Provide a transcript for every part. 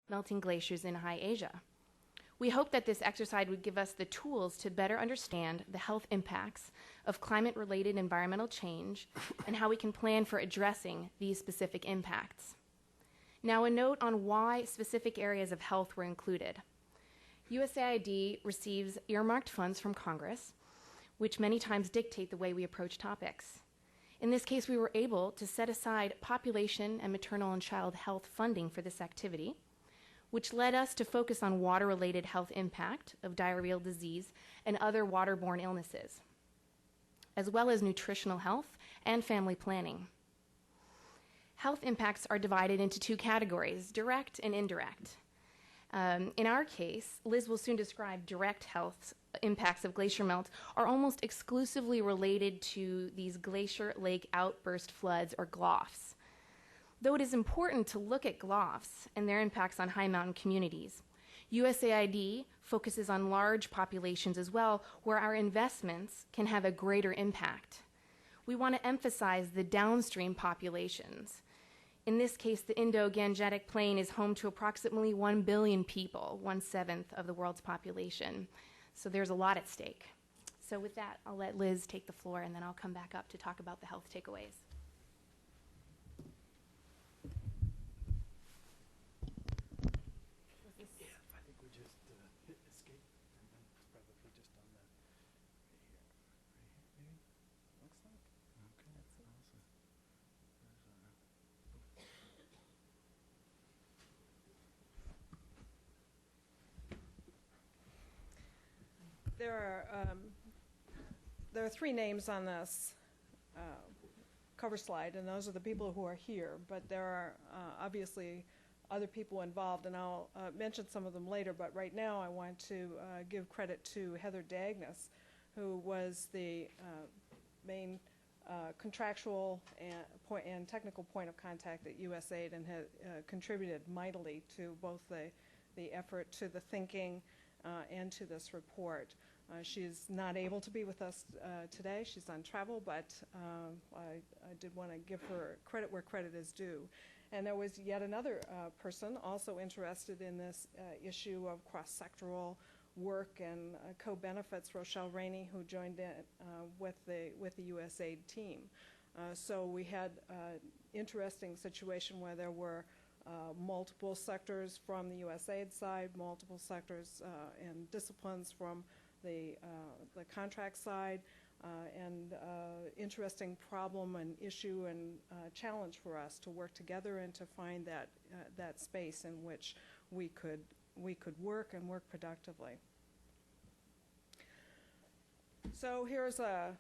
melting glaciers in high Asia. We hope that this exercise would give us the tools to better understand the health impacts of climate-related environmental change and how we can plan for addressing these specific impacts. Now, a note on why specific areas of health were included. USAID receives earmarked funds from Congress, which many times dictate the way we approach topics. In this case, we were able to set aside population and maternal and child health funding for this activity, which led us to focus on water-related health impact of diarrheal disease and other waterborne illnesses, as well as nutritional health and family planning. Health impacts are divided into two categories, direct and indirect. In our case, Liz will soon describe direct health impacts of glacier melt are almost exclusively related to these glacier lake outburst floods, or GLOFs. Though it is important to look at GLOFs and their impacts on high mountain communities, USAID focuses on large populations as well, where our investments can have a greater impact. We want to emphasize the downstream populations. In this case, the Indo-Gangetic Plain is home to approximately 1 billion people, 1/7 of the world's population. So there's a lot at stake. So with that, I'll let Liz take the floor, and then I'll come back up to talk about the health takeaways. Yeah, I think we just hit escape, and then it's probably just on the right here, maybe? Looks like. Okay, that's awesome. There are three names on this cover slide, and those are the people who are here, but there are obviously other people involved, and I'll mention some of them later, but right now I want to give credit to Heather Dagnes, who was the main contractual and technical point of contact at USAID, and has contributed mightily to both the effort, to the thinking, and to this report. She's not able to be with us today. She's on travel, but I did want to give her credit where credit is due. And there was yet another person also interested in this issue of cross-sectoral work and co-benefits, Rochelle Rainey, who joined in with the USAID team. So we had an interesting situation where there were multiple sectors from the USAID side, multiple sectors and disciplines from the contract side, and interesting problem and issue and challenge for us to work together and to find that space in which we could work and work productively. So here's there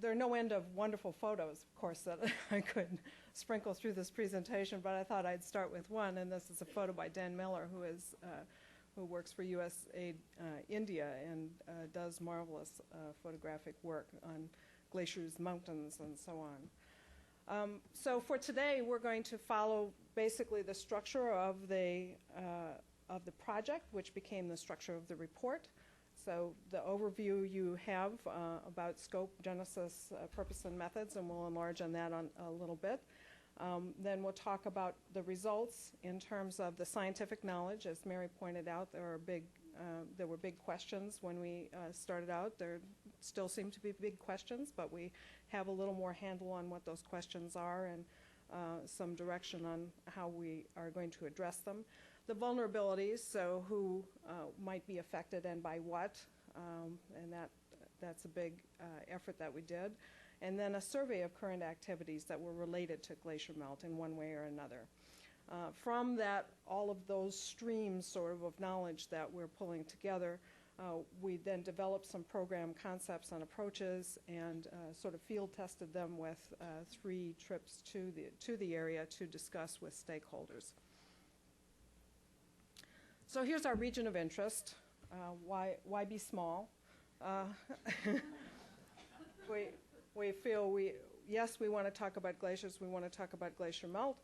are no end of wonderful photos, of course, that I could sprinkle through this presentation, but I thought I'd start with one, and this is a photo by Dan Miller, who works for USAID India and does marvelous photographic work on glaciers, mountains, and so on. So for today, we're going to follow basically the structure of the project, which became the structure of the report. So the overview you have about scope, genesis, purpose, and methods, and we'll enlarge on that a little bit. Then we'll talk about the results in terms of the scientific knowledge. As Mary pointed out, there were big questions when we started out. There still seem to be big questions, but we have a little more handle on what those questions are and some direction on how we are going to address them. The vulnerabilities, so who might be affected and by what, and that's a big effort that we did. And then a survey of current activities that were related to glacier melt in one way or another. From that, all of those streams sort of knowledge that we're pulling together, we then developed some program concepts and approaches and sort of field tested them with 3 trips to the area to discuss with stakeholders. So here's our region of interest. Why be small? We feel yes, we want to talk about glaciers. We want to talk about glacier melt.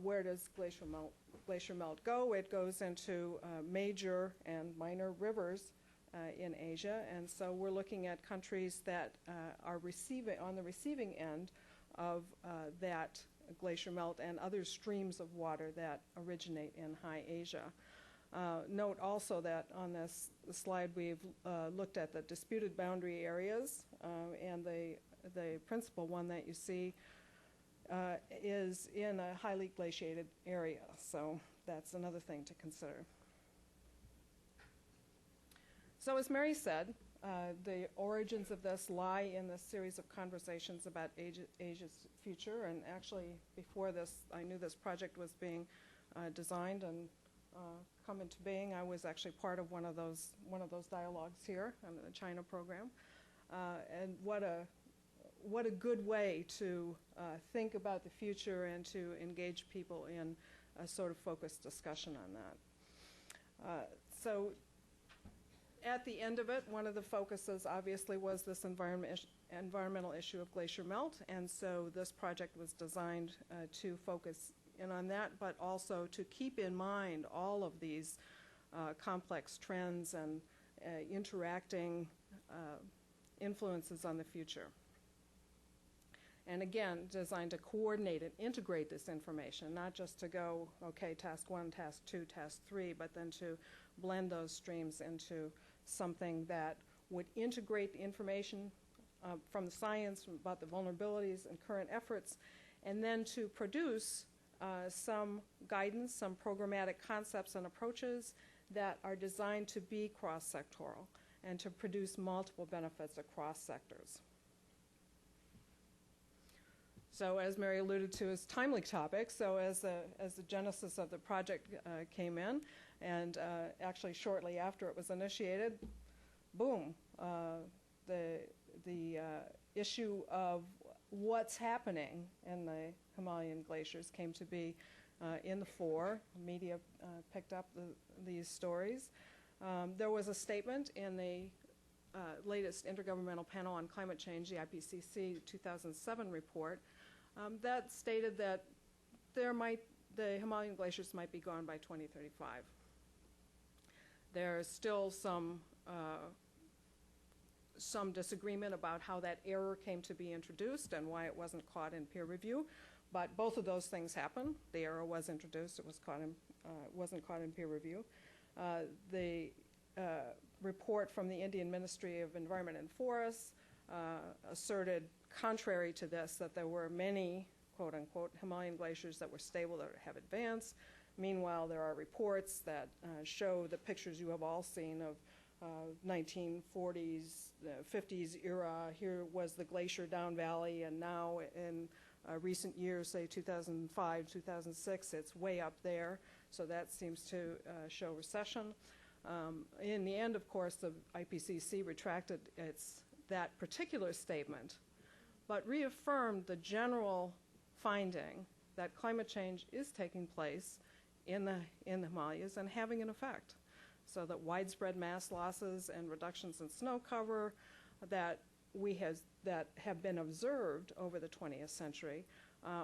Where does glacier melt go? It goes into major and minor rivers in Asia, and so we're looking at countries that are on the receiving end of that glacier melt and other streams of water that originate in High Asia. Note also that on this slide we've looked at the disputed boundary areas, and the principal one that you see is in a highly glaciated area, so that's another thing to consider. So as Mary said, the origins of this lie in this series of conversations about Asia's future, and actually before this I knew this project was being designed and come into being. I was actually part of one of those dialogues here in the China program, and what a good way to think about the future and to engage people in a sort of focused discussion on that. So at the end of it, one of the focuses obviously was this environmental issue of glacier melt, and so this project was designed to focus in on that, but also to keep in mind all of these complex trends and interacting influences on the future. And again, designed to coordinate and integrate this information, not just to go, okay, task 1, task 2, task 3, but then to blend those streams into something that would integrate the information from the science about the vulnerabilities and current efforts, and then to produce some guidance, some programmatic concepts and approaches that are designed to be cross-sectoral and to produce multiple benefits across sectors. So as Mary alluded to, is timely topic. So as the genesis of the project came in, and actually shortly after it was initiated, boom, the issue of what's happening in the Himalayan glaciers came to be in the fore. Media picked up these stories. There was a statement in the latest Intergovernmental Panel on Climate Change, the IPCC 2007 report, that stated that the Himalayan glaciers might be gone by 2035. There's still some disagreement about how that error came to be introduced and why it wasn't caught in peer review, but both of those things happened. The error was introduced; it wasn't caught in peer review. The report from the Indian Ministry of Environment and Forests asserted, contrary to this, that there were many, quote unquote, Himalayan glaciers that were stable, that have advanced. Meanwhile, there are reports that show the pictures you have all seen of 1940s, 50s era. Here was the glacier down valley, and now in recent years, say 2005, 2006, it's way up there. So that seems to show recession. In the end, of course, the IPCC retracted that particular statement, but reaffirmed the general finding that climate change is taking place in the Himalayas and having an effect. So that widespread mass losses and reductions in snow cover that have been observed over the 20th century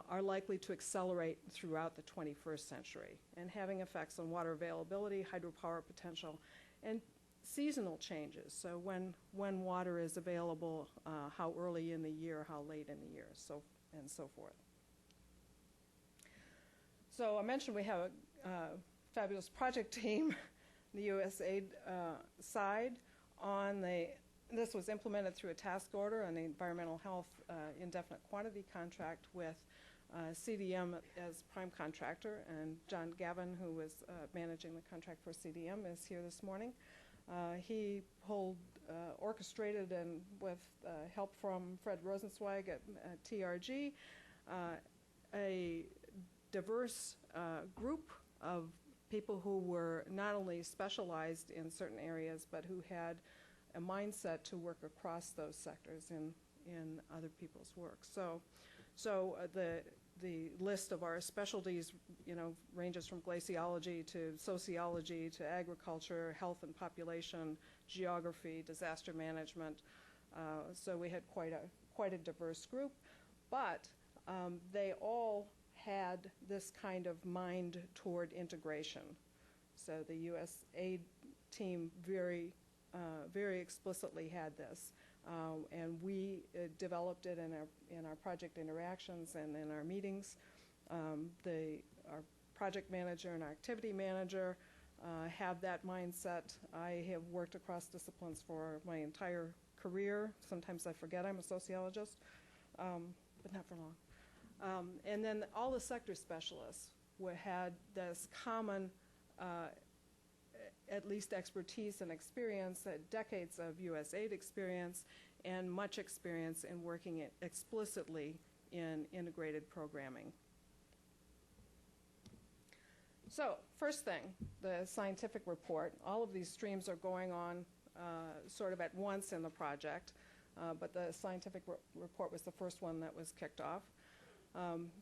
are likely to accelerate throughout the 21st century, and having effects on water availability, hydropower potential, and seasonal changes. So when water is available, how early in the year, how late in the year, and so forth. So I mentioned we have a fabulous project team, the USAID side. This was implemented through a task order on the environmental health indefinite quantity contract with CDM as prime contractor, and John Gavin, who was managing the contract for CDM, is here this morning. He orchestrated, and with help from Fred Rosenzweig at TRG, a diverse group of people who were not only specialized in certain areas, but who had a mindset to work across those sectors in other people's work. So the list of our specialties, ranges from glaciology to sociology to agriculture, health and population, geography, disaster management. So we had quite a diverse group, but they all had this kind of mind toward integration. So the USAID team very explicitly had this. And we developed it in our project interactions and in our meetings. Our project manager and our activity manager have that mindset. I have worked across disciplines for my entire career. Sometimes I forget I'm a sociologist, but not for long. And then all the sector specialists had this common, at least expertise and experience, decades of U.S. aid experience, and much experience in working explicitly in integrated programming. So, first thing, the scientific report. All of these streams are going on sort of at once in the project, but the scientific report was the first one that was kicked off.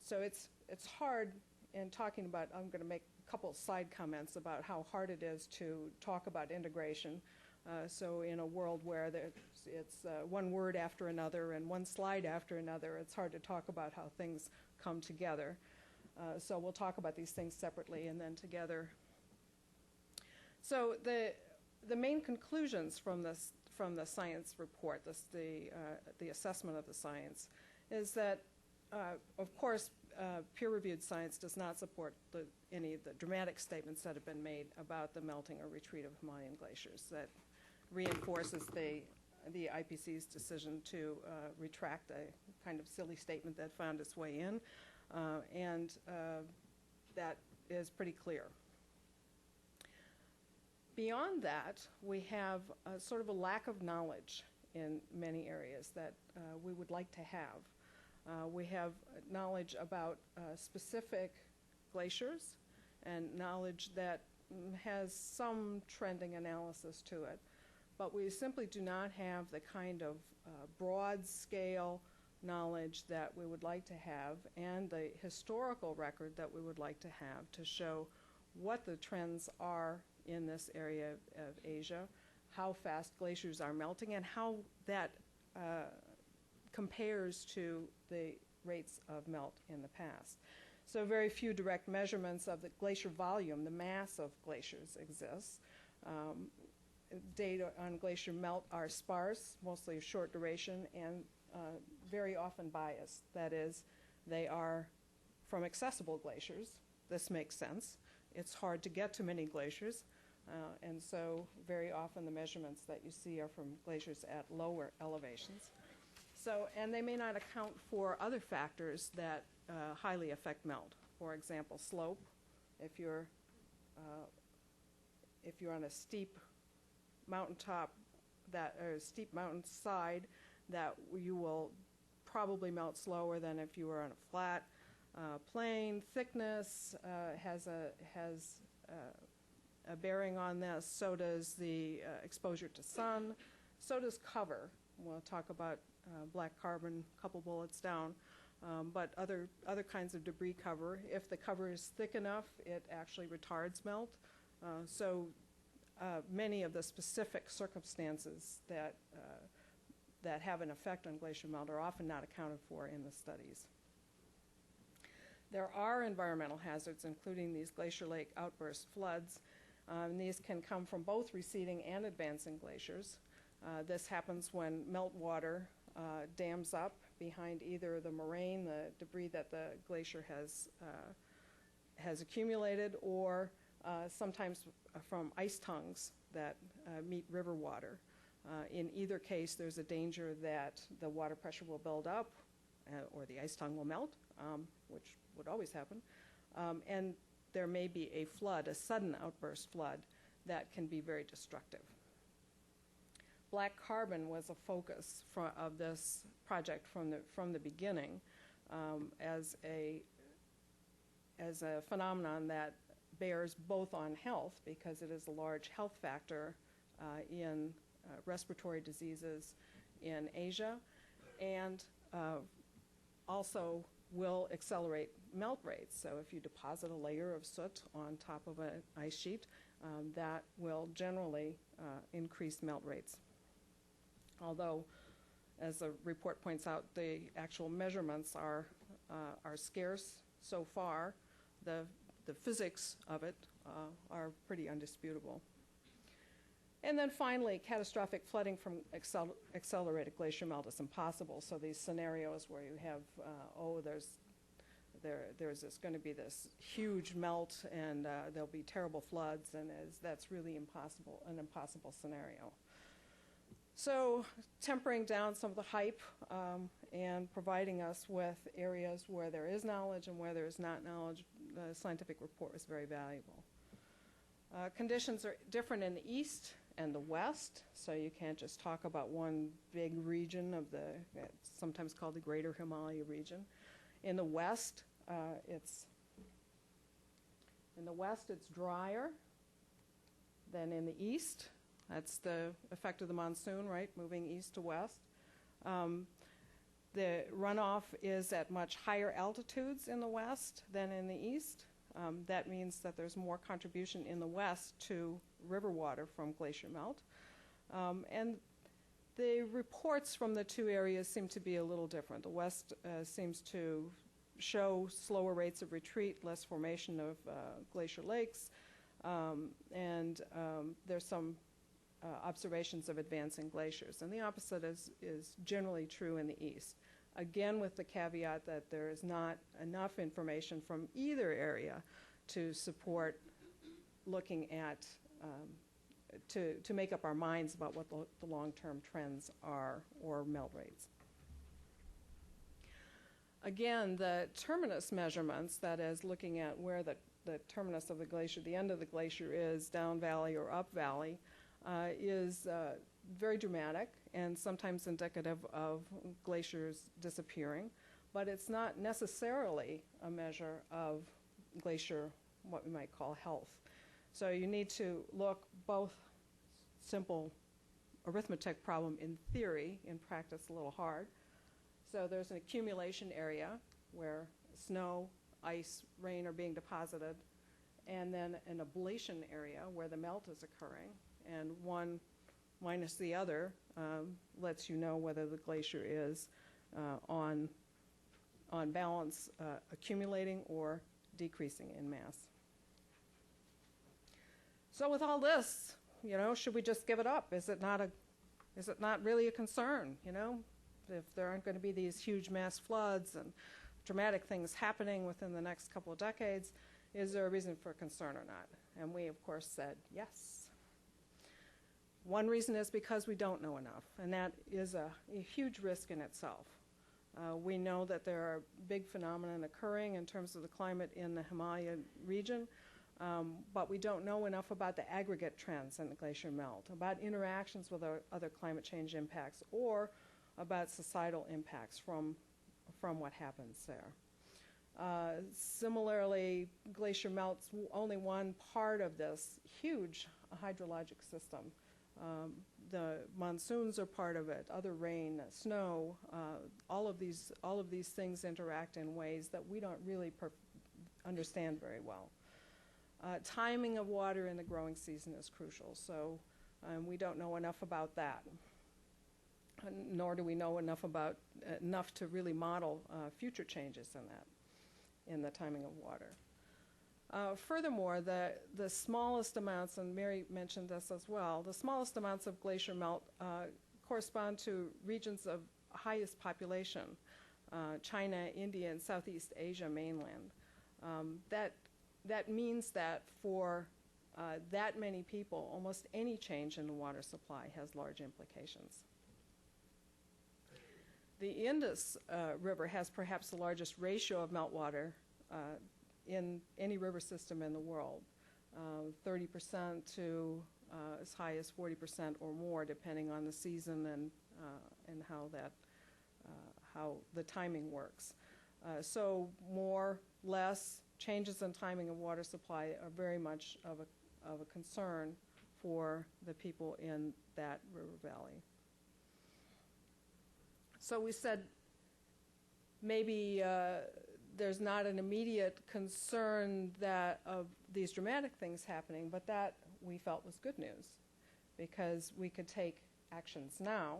So it's hard in talking about, I'm going to make a couple side comments about how hard it is to talk about integration. So in a world where it's one word after another and one slide after another, it's hard to talk about how things come together. So we'll talk about these things separately and then together. So the main conclusions from the science report, the assessment of the science, is that of course peer-reviewed science does not support any of the dramatic statements that have been made about the melting or retreat of Himalayan glaciers. That reinforces the IPCC's decision to retract a kind of silly statement that found its way in. And that is pretty clear. Beyond that, we have sort of a lack of knowledge in many areas that we would like to have. We have knowledge about specific glaciers and knowledge that has some trending analysis to it, but we simply do not have the kind of broad-scale knowledge that we would like to have and the historical record that we would like to have to show what the trends are in this area of Asia, how fast glaciers are melting, and how that compares to the rates of melt in the past. So very few direct measurements of the glacier volume, the mass of glaciers, exists. Data on glacier melt are sparse, mostly short duration, and very often biased. That is, they are from accessible glaciers. This makes sense. It's hard to get to many glaciers, and so very often the measurements that you see are from glaciers at lower elevations. So, and they may not account for other factors that highly affect melt. For example, slope. If you're on a steep mountaintop, or steep mountainside, that you will probably melt slower than if you were on a flat plain. Thickness has a bearing on this. So does the exposure to sun. So does cover. We'll talk about black carbon a couple bullets down. But other kinds of debris cover. If the cover is thick enough, it actually retards melt. So many of the specific circumstances that have an effect on glacier melt are often not accounted for in the studies. There are environmental hazards, including these glacier lake outburst floods. And these can come from both receding and advancing glaciers. This happens when meltwater dams up behind either the moraine, the debris that the glacier has accumulated, or sometimes from ice tongues that meet river water. In either case, there's a danger that the water pressure will build up or the ice tongue will melt, which would always happen. And there may be a flood, a sudden outburst flood, that can be very destructive. Black carbon was a focus of this project from the beginning as a phenomenon that bears both on health, because it is a large health factor in respiratory diseases in Asia, and also will accelerate melt rates. So if you deposit a layer of soot on top of an ice sheet, that will generally increase melt rates. Although, as the report points out, the actual measurements are scarce so far. The physics of it are pretty undisputable. And then finally, catastrophic flooding from accelerated glacier melt is impossible. So these scenarios where you have, there's going to be this huge melt and there'll be terrible floods, and that's really impossible, an impossible scenario. So tempering down some of the hype and providing us with areas where there is knowledge and where there is not knowledge, the scientific report was very valuable. Conditions are different in the east and the west, so you can't just talk about one big region of it's sometimes called the Greater Himalaya region. In the west, it's drier than in the east. That's the effect of the monsoon, right, moving east to west. The runoff is at much higher altitudes in the west than in the east. That means that there's more contribution in the west to river water from glacier melt. And the reports from the two areas seem to be a little different. The west seems to show slower rates of retreat, less formation of glacier lakes, and there's some observations of advancing glaciers. And the opposite is generally true in the east. Again, with the caveat that there is not enough information from either area to support looking at, to make up our minds about what the long-term trends are or melt rates. Again, the terminus measurements, that is looking at where the terminus of the glacier, the end of the glacier is, down valley or up valley, is very dramatic and sometimes indicative of glaciers disappearing, but it's not necessarily a measure of glacier, what we might call health. So you need to look both simple arithmetic problem in theory, in practice a little hard. So there's an accumulation area where snow, ice, rain are being deposited, and then an ablation area where the melt is occurring, and one minus the other lets you know whether the glacier is on balance accumulating or decreasing in mass. So with all this, you know, should we just give it up? Is it not really a concern, you know? If there aren't going to be these huge mass floods and dramatic things happening within the next couple of decades, is there a reason for concern or not? And we, of course, said yes. One reason is because we don't know enough, and that is a huge risk in itself. We know that there are big phenomena occurring in terms of the climate in the Himalaya region, but we don't know enough about the aggregate trends in the glacier melt, about interactions with other climate change impacts, or about societal impacts from what happens there. Similarly, glacier melt's only one part of this huge hydrologic system. The monsoons are part of it, other rain, snow, all of these things interact in ways that we don't really understand very well. Timing of water in the growing season is crucial, so we don't know enough about that. Nor do we know enough to really model future changes in the timing of water. Furthermore, the smallest amounts, and Mary mentioned this as well, the smallest amounts of glacier melt correspond to regions of highest population, China, India, and Southeast Asia mainland. That means that for that many people, almost any change in the water supply has large implications. The Indus River has perhaps the largest ratio of meltwater in any river system in the world, 30% to as high as 40% or more, depending on the season and how the timing works. So more, less, changes in timing of water supply are very much of a concern for the people in that river valley. So we said maybe there's not an immediate concern of these dramatic things happening, but that we felt was good news, because we could take actions now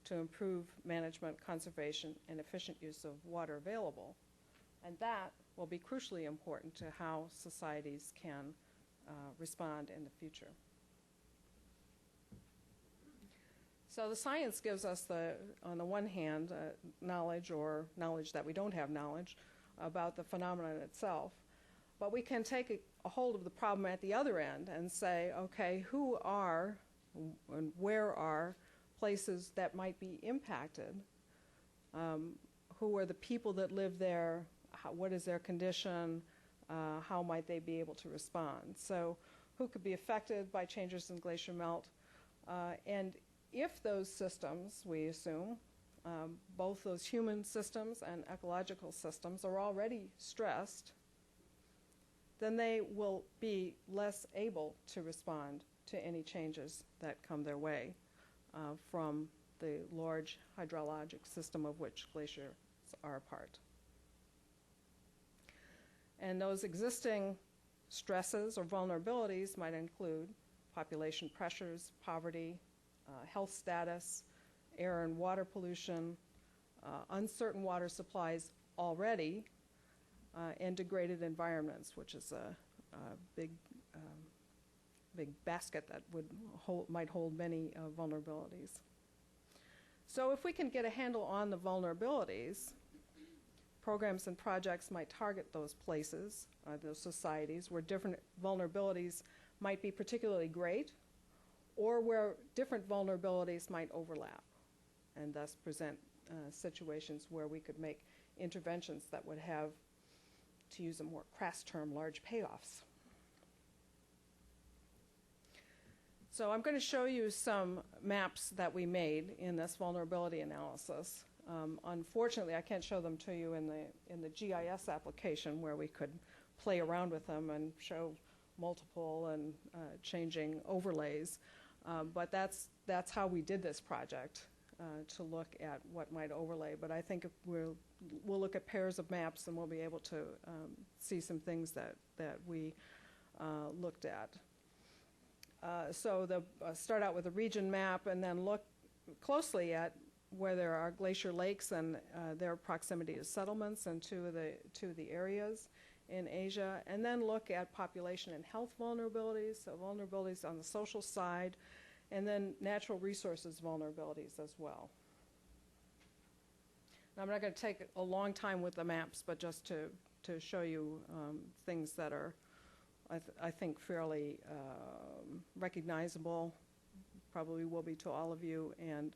to improve management, conservation, and efficient use of water available. And that will be crucially important to how societies can respond in the future. So the science gives us, on the one hand, knowledge, or knowledge that we don't have knowledge about the phenomenon itself. But we can take a hold of the problem at the other end and say, okay, who are and where are places that might be impacted? Who are the people that live there? What is their condition? How might they be able to respond? So who could be affected by changes in glacier melt? And if those systems, we assume, both those human systems and ecological systems are already stressed, then they will be less able to respond to any changes that come their way from the large hydrologic system of which glaciers are a part. And those existing stresses or vulnerabilities might include population pressures, poverty, health status, air and water pollution, uncertain water supplies already, and degraded environments, which is a big basket that might hold many vulnerabilities. So if we can get a handle on the vulnerabilities, programs and projects might target those places, those societies where different vulnerabilities might be particularly great, or where different vulnerabilities might overlap, and thus present situations where we could make interventions that would have, to use a more crass term, large payoffs. So I'm going to show you some maps that we made in this vulnerability analysis. Unfortunately, I can't show them to you in the GIS application, where we could play around with them and show multiple and changing overlays. But that's how we did this project, to look at what might overlay. But I think if we'll look at pairs of maps, and we'll be able to see some things that we looked at. So start out with a region map, and then look closely at where there are glacier lakes and their proximity to settlements and to the areas in Asia, and then look at population and health vulnerabilities, so vulnerabilities on the social side, and then natural resources vulnerabilities as well. Now, I'm not going to take a long time with the maps, but just to show you things that are, I think, fairly recognizable, probably will be to all of you, and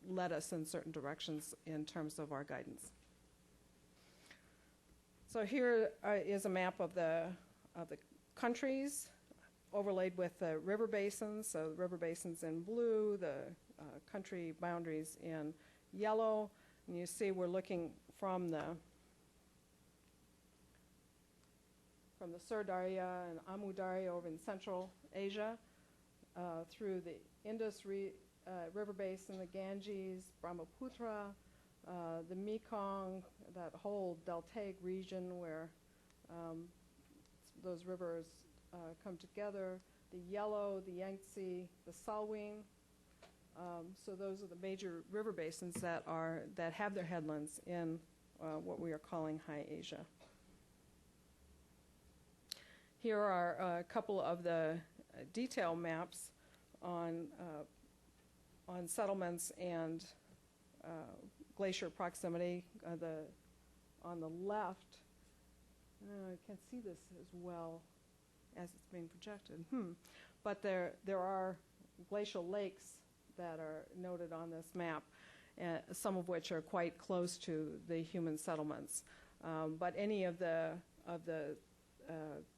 led us in certain directions in terms of our guidance. So here is a map of the countries overlaid with the river basins. So the river basins in blue, the country boundaries in yellow, and you see we're looking from the Sur Darya and Amu Darya over in Central Asia, through the Indus river basin, the Ganges, Brahmaputra, the Mekong, that whole deltaic region where those rivers come together, the Yellow, the Yangtze, the Salween. So those are the major river basins that have their headlands in what we are calling High Asia. Here are a couple of the detail maps on settlements and glacier proximity. On the left, I can't see this as well as it's being projected. But there are glacial lakes that are noted on this map, some of which are quite close to the human settlements. But any of the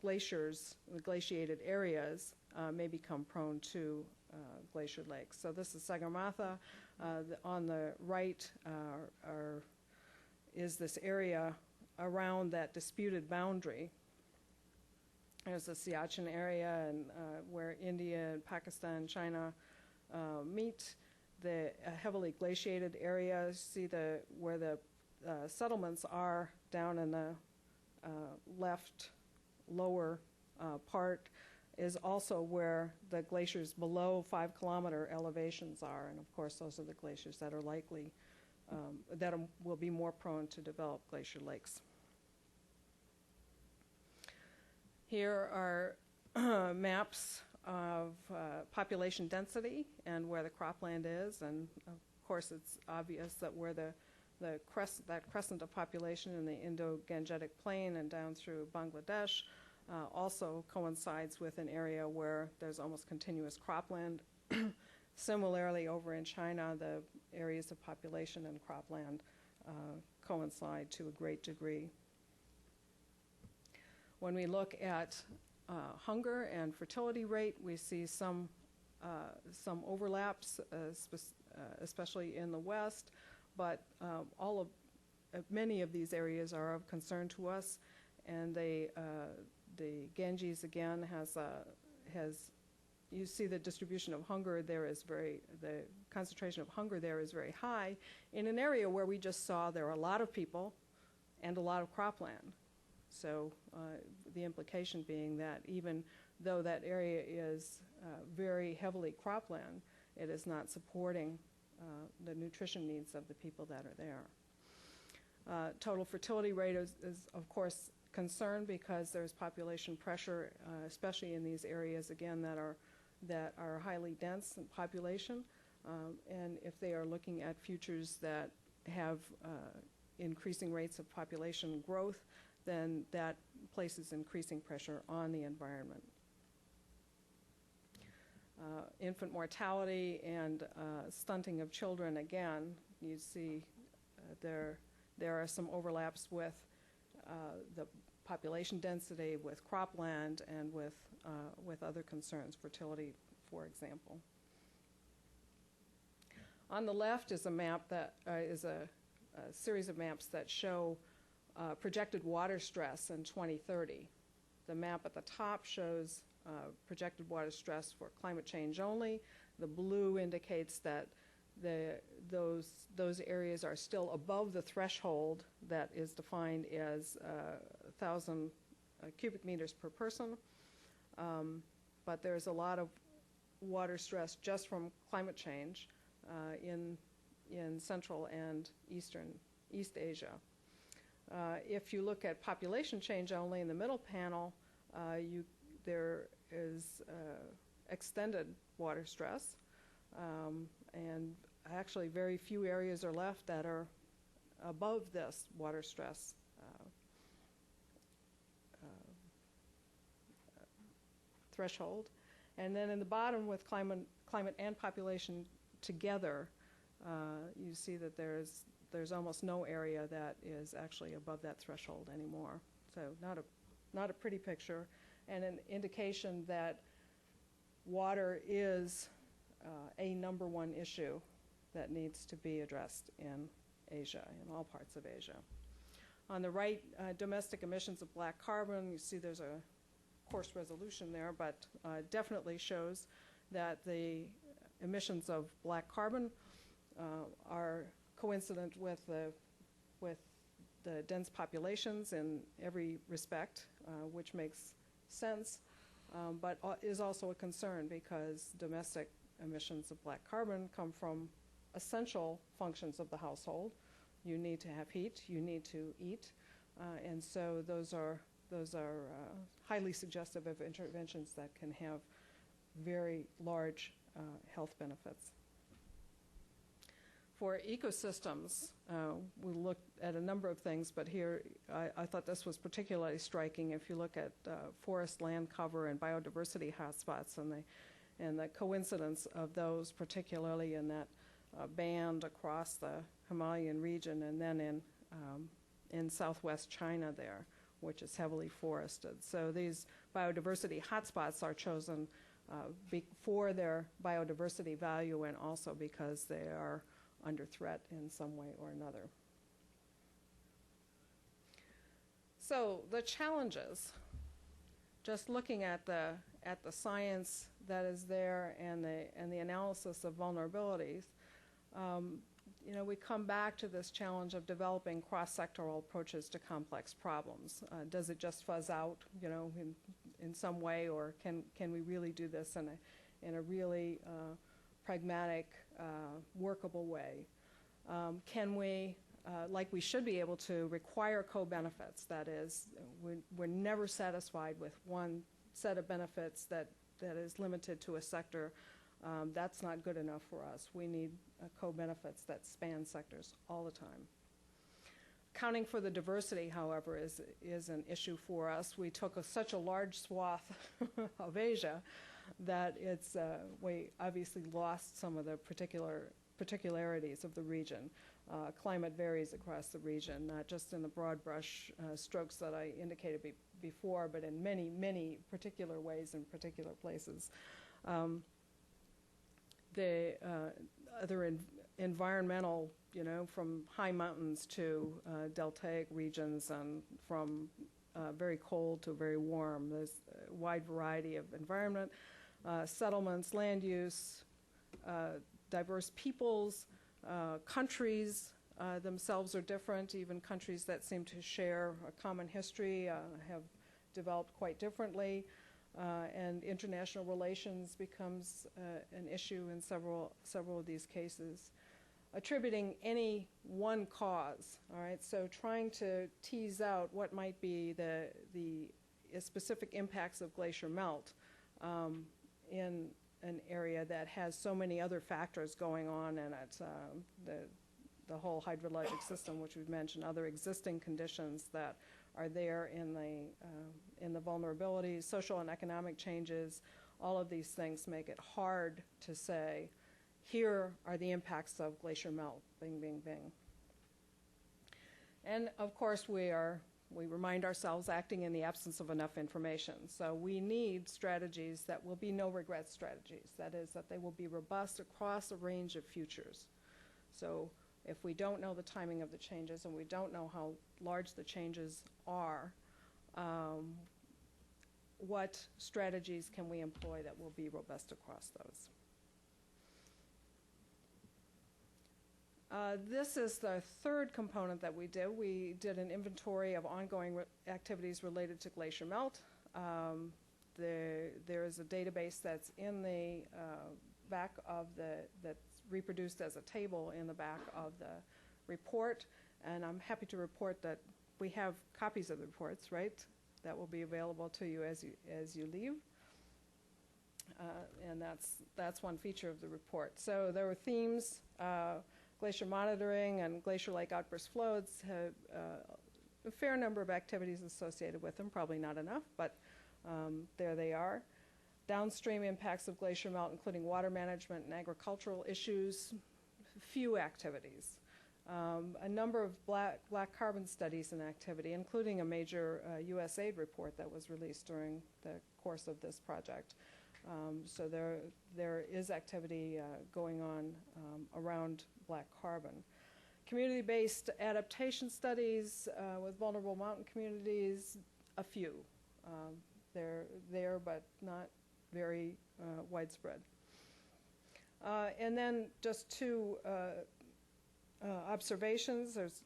glaciers, the glaciated areas, may become prone to glacier lakes. So this is Sagarmatha. On the right is this area around that disputed boundary. There's the Siachen area, and where India and Pakistan and China meet. The heavily glaciated areas, see where the settlements are down in the left lower part, is also where the glaciers below 5-kilometer elevations are. And of course, those are the glaciers that are likely, will be more prone to develop glacier lakes. Here are maps of population density and where the cropland is, and of course it's obvious that where that crescent of population in the Indo-Gangetic Plain and down through Bangladesh also coincides with an area where there's almost continuous cropland. Similarly, over in China, the areas of population and cropland coincide to a great degree. When we look at hunger and fertility rate, we see some overlaps, especially in the West, but many of these areas are of concern to us, and the Ganges again has you see the distribution of hunger there is the concentration of hunger there is very high in an area where we just saw there are a lot of people and a lot of cropland. So the implication being that even though that area is very heavily cropland, it is not supporting the nutrition needs of the people that are there. Total fertility rate is of course concerned because there's population pressure, especially in these areas again that are highly dense in population, and if they are looking at futures that have increasing rates of population growth, then that places increasing pressure on the environment. Infant mortality and stunting of children, again, you see there are some overlaps with the population density, with cropland, and with other concerns, fertility, for example. On the left is a map that is a series of maps that show projected water stress in 2030. The map at the top shows projected water stress for climate change only. The blue indicates that those areas are still above the threshold that is defined as 1,000 cubic meters per person. But there's a lot of water stress just from climate change in Central and East Asia. If you look at population change only in the middle panel, there is extended water stress, and actually very few areas are left that are above this water stress threshold. And then in the bottom, with climate and population together, you see that there's almost no area that is actually above that threshold anymore. So not a pretty picture, and an indication that water is a #1 issue that needs to be addressed in Asia, in all parts of Asia. On the right, domestic emissions of black carbon, you see there's a coarse resolution there, but definitely shows that the emissions of black carbon are coincident with the dense populations in every respect, which makes sense, but is also a concern because domestic emissions of black carbon come from essential functions of the household. You need to have heat, you need to eat, and so those are highly suggestive of interventions that can have very large health benefits. For ecosystems, we looked at a number of things, but here I thought this was particularly striking. If you look at forest land cover and biodiversity hotspots and the coincidence of those, particularly in that band across the Himalayan region and then in southwest China there, which is heavily forested. So these biodiversity hotspots are chosen for their biodiversity value and also because they are under threat in some way or another. So the challenges, just looking at the science that is there and the analysis of vulnerabilities, we come back to this challenge of developing cross-sectoral approaches to complex problems. Does it just fuzz out, in some way, or can we really do this in a really pragmatic, workable way? Can we, like we should be able to, require co-benefits? That is, we're never satisfied with one set of benefits that that is limited to a sector, that's not good enough for us. We need co-benefits that span sectors all the time. Accounting for the diversity, however, is an issue for us. We took such a large swath of Asia that we obviously lost some of the particularities of the region. Climate varies across the region, not just in the broad brush strokes that I indicated before, but in many, many particular ways in particular places. The other environmental, from high mountains to deltaic regions, and from very cold to very warm. There's a wide variety of environment, settlements, land use, diverse peoples, countries themselves are different. Even countries that seem to share a common history have developed quite differently. And international relations becomes an issue in several of these cases. Attributing any one cause, all right, so trying to tease out what might be the specific impacts of glacier melt in an area that has so many other factors going on in it, the whole hydrologic system, which we've mentioned, other existing conditions that are there in the vulnerabilities, social and economic changes. All of these things make it hard to say, here are the impacts of glacier melt, bing, bing, bing. And of course we remind ourselves acting in the absence of enough information. So we need strategies that will be no regret strategies. That is, that they will be robust across a range of futures. So if we don't know the timing of the changes and we don't know how large the changes are, what strategies can we employ that will be robust across those? This is the third component that we did. We did an inventory of ongoing activities related to glacier melt. There is a database that's in the back of that's reproduced as a table in the back of the report, and I'm happy to report that we have copies of the reports, right? That will be available to you as you leave. And that's one feature of the report. So there were themes. Glacier monitoring and glacier lake outburst flows have a fair number of activities associated with them, probably not enough, but there they are. Downstream impacts of glacier melt, including water management and agricultural issues, few activities. A number of black carbon studies and activity, including a major USAID report that was released during the course of this project. So there is activity going on around black carbon. Community-based adaptation studies with vulnerable mountain communities, a few. They're there, but not very widespread. And then just two observations. There's,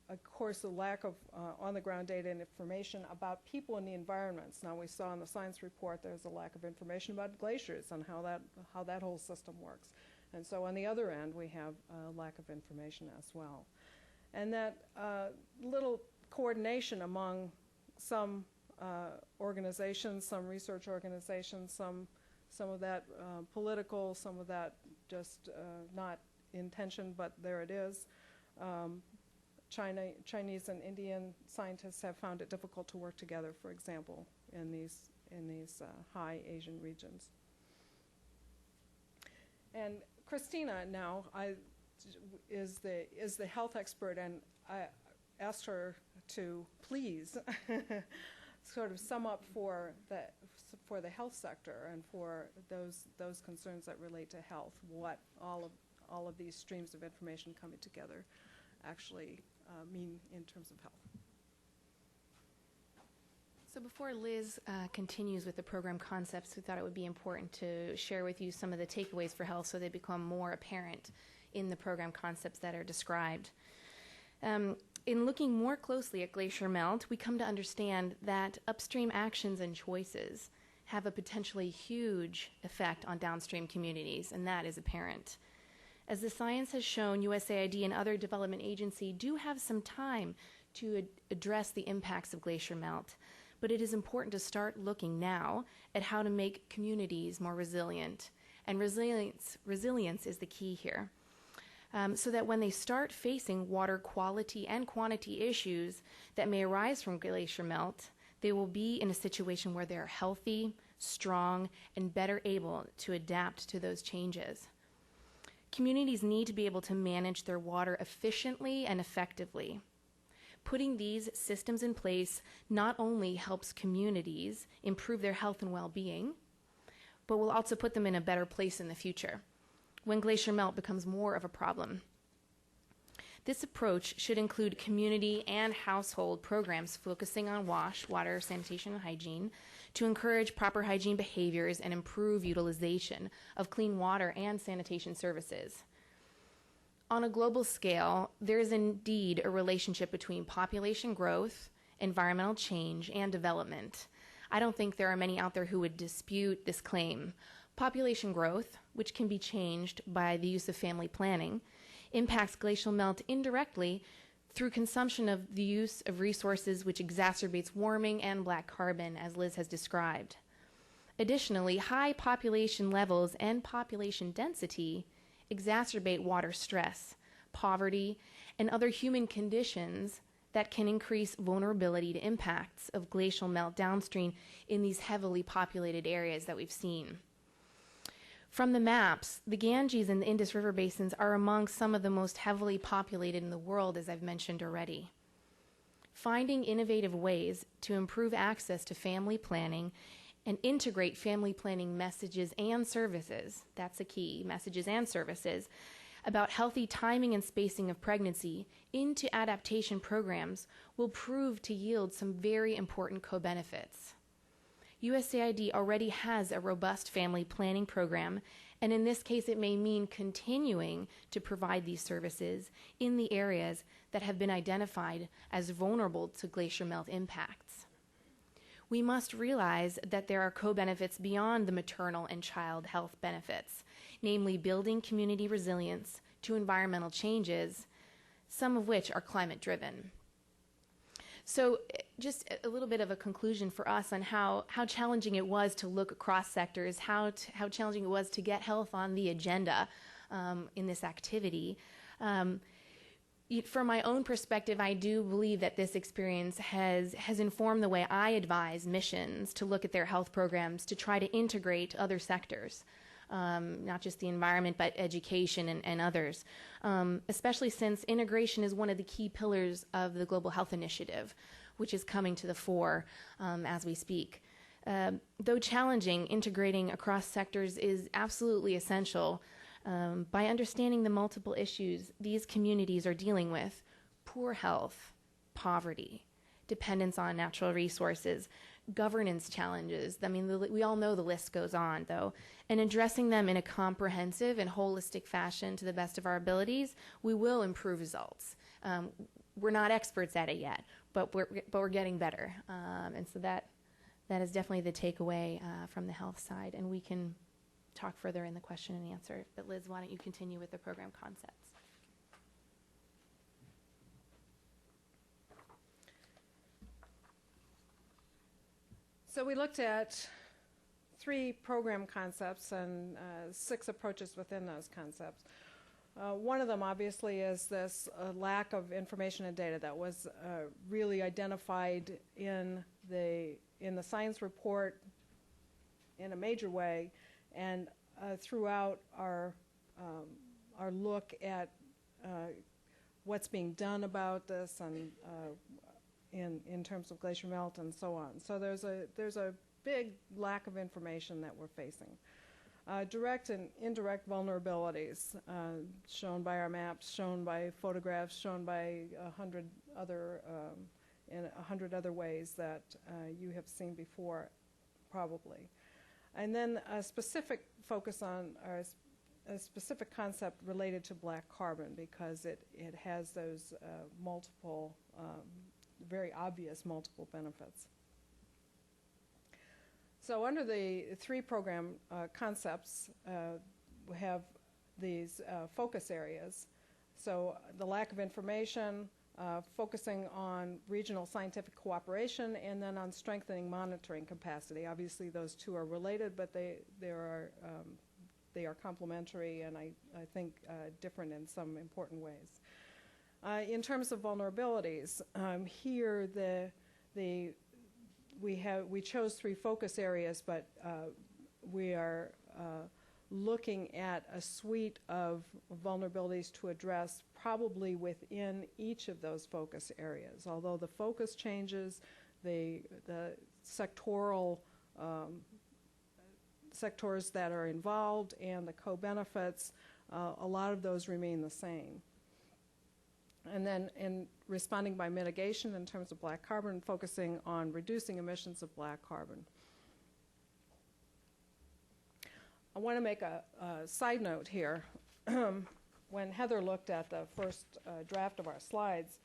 of course, a lack of on-the-ground data and information about people in the environments. Now, we saw in the science report there's a lack of information about glaciers and how that whole system works. And so on the other end, we have a lack of information as well. And that little coordination among some organizations, some research organizations, some of that political, some of that just not intention, but there it is. Chinese and Indian scientists have found it difficult to work together, for example, in these high Asian regions. And Kristina now is the health expert, and I asked her to please sort of sum up for the health sector and for those concerns that relate to health, what all of these streams of information coming together actually mean in terms of health. So before Liz continues with the program concepts, we thought it would be important to share with you some of the takeaways for health so they become more apparent in the program concepts that are described. In looking more closely at glacier melt, we come to understand that upstream actions and choices have a potentially huge effect on downstream communities, and that is apparent. As the science has shown, USAID and other development agencies do have some time to address the impacts of glacier melt, but it is important to start looking now at how to make communities more resilient. And resilience is the key here. So that when they start facing water quality and quantity issues that may arise from glacier melt, they will be in a situation where they're healthy, strong, and better able to adapt to those changes. Communities need to be able to manage their water efficiently and effectively. Putting these systems in place not only helps communities improve their health and well-being, but will also put them in a better place in the future when glacier melt becomes more of a problem. This approach should include community and household programs focusing on wash, water, sanitation, and hygiene to encourage proper hygiene behaviors and improve utilization of clean water and sanitation services. On a global scale, there is indeed a relationship between population growth, environmental change, and development. I don't think there are many out there who would dispute this claim. Population growth, which can be changed by the use of family planning, impacts glacial melt indirectly through consumption of the use of resources which exacerbates warming and black carbon, as Liz has described. Additionally, high population levels and population density exacerbate water stress, poverty, and other human conditions that can increase vulnerability to impacts of glacial melt downstream in these heavily populated areas that we've seen. From the maps, the Ganges and the Indus River basins are among some of the most heavily populated in the world, as I've mentioned already. Finding innovative ways to improve access to family planning and integrate family planning messages and services, that's a key, messages and services, about healthy timing and spacing of pregnancy into adaptation programs will prove to yield some very important co-benefits. USAID already has a robust family planning program, and in this case it may mean continuing to provide these services in the areas that have been identified as vulnerable to glacier melt impacts. We must realize that there are co-benefits beyond the maternal and child health benefits, namely building community resilience to environmental changes, some of which are climate-driven. So just a little bit of a conclusion for us on how challenging it was to look across sectors, how challenging it was to get health on the agenda in this activity. From my own perspective, I do believe that this experience has informed the way I advise missions to look at their health programs to try to integrate other sectors. Not just the environment, but education and others, especially since integration is one of the key pillars of the Global Health Initiative, which is coming to the fore as we speak. Though challenging, integrating across sectors is absolutely essential. By understanding the multiple issues these communities are dealing with, poor health, poverty, dependence on natural resources, governance challenges. I mean, we all know the list goes on, though. And addressing them in a comprehensive and holistic fashion to the best of our abilities, we will improve results. We're not experts at it yet, but we're getting better. And so that is definitely the takeaway from the health side. And we can talk further in the question and answer. But Liz, why don't you continue with the program concepts? So we looked at 3 program concepts and 6 approaches within those concepts. One of them, obviously, is this lack of information and data that was really identified in the science report in a major way, and throughout our look at what's being done about this and in terms of glacier melt and so on. So there's a big lack of information that we're facing. Direct and indirect vulnerabilities shown by our maps, shown by photographs, shown by 100 other in 100 other ways that you have seen before, probably. And then a specific focus on a specific concept related to black carbon, because it has those multiple very obvious multiple benefits. So under the 3 program concepts, we have these focus areas. So the lack of information, focusing on regional scientific cooperation, and then on strengthening monitoring capacity. Obviously, those two are related, but they are complementary and I think different in some important ways. In terms of vulnerabilities, here we chose 3 focus areas, but we are looking at a suite of vulnerabilities to address probably within each of those focus areas. Although the focus changes, the sectoral sectors that are involved and the co-benefits, a lot of those remain the same. And then in responding by mitigation in terms of black carbon, focusing on reducing emissions of black carbon. I want to make a side note here. When Heather looked at the first draft of our slides,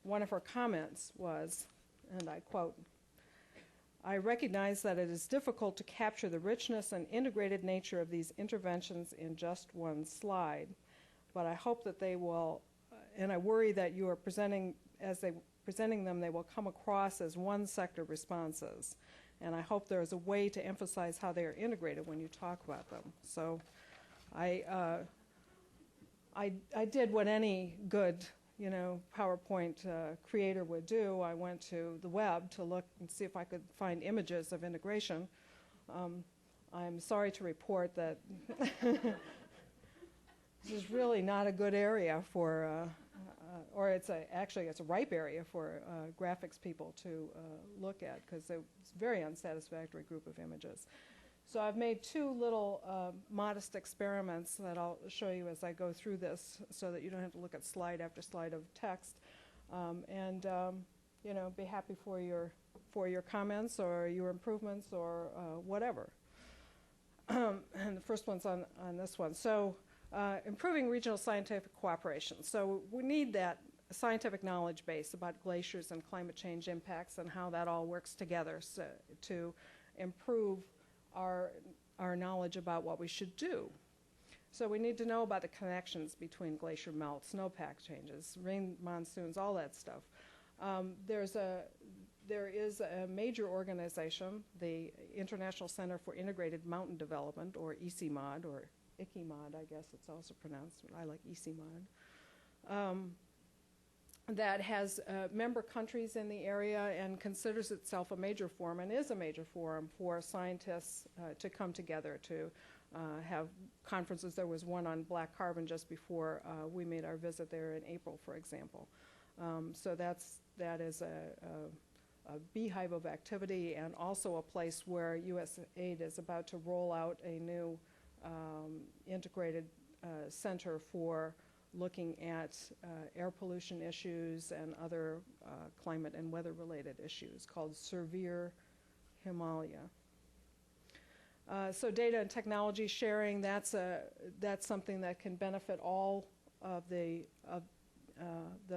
one of her comments was, and I quote, "I recognize that it is difficult to capture the richness and integrated nature of these interventions in just one slide, but I hope that they will, and I worry that you are presenting them, they will come across as one sector responses. And I hope there is a way to emphasize how they are integrated when you talk about them." So I did what any good, PowerPoint creator would do. I went to the web to look and see if I could find images of integration. I'm sorry to report that this is really not a good area for, or actually it's a ripe area for graphics people to look at, because it's a very unsatisfactory group of images. So I've made 2 little modest experiments that I'll show you as I go through this, so that you don't have to look at slide after slide of text, and be happy for your comments or your improvements or whatever. And the first one's on this one. So improving regional scientific cooperation. So we need that scientific knowledge base about glaciers and climate change impacts and how that all works together to improve our knowledge about what we should do. So we need to know about the connections between glacier melt, snowpack changes, rain monsoons, all that stuff. There is a major organization, the International Center for Integrated Mountain Development, or ICIMOD, or ICIMOD, I guess it's also pronounced. I like ICIMOD. That has member countries in the area and considers itself a major forum, and is a major forum for scientists to come together to have conferences. There was one on black carbon just before we made our visit there in April, for example. So that is a beehive of activity, and also a place where USAID is about to roll out a new integrated center for looking at air pollution issues and other climate and weather related issues, called Severe Himalaya. So data and technology sharing, that's something that can benefit all of the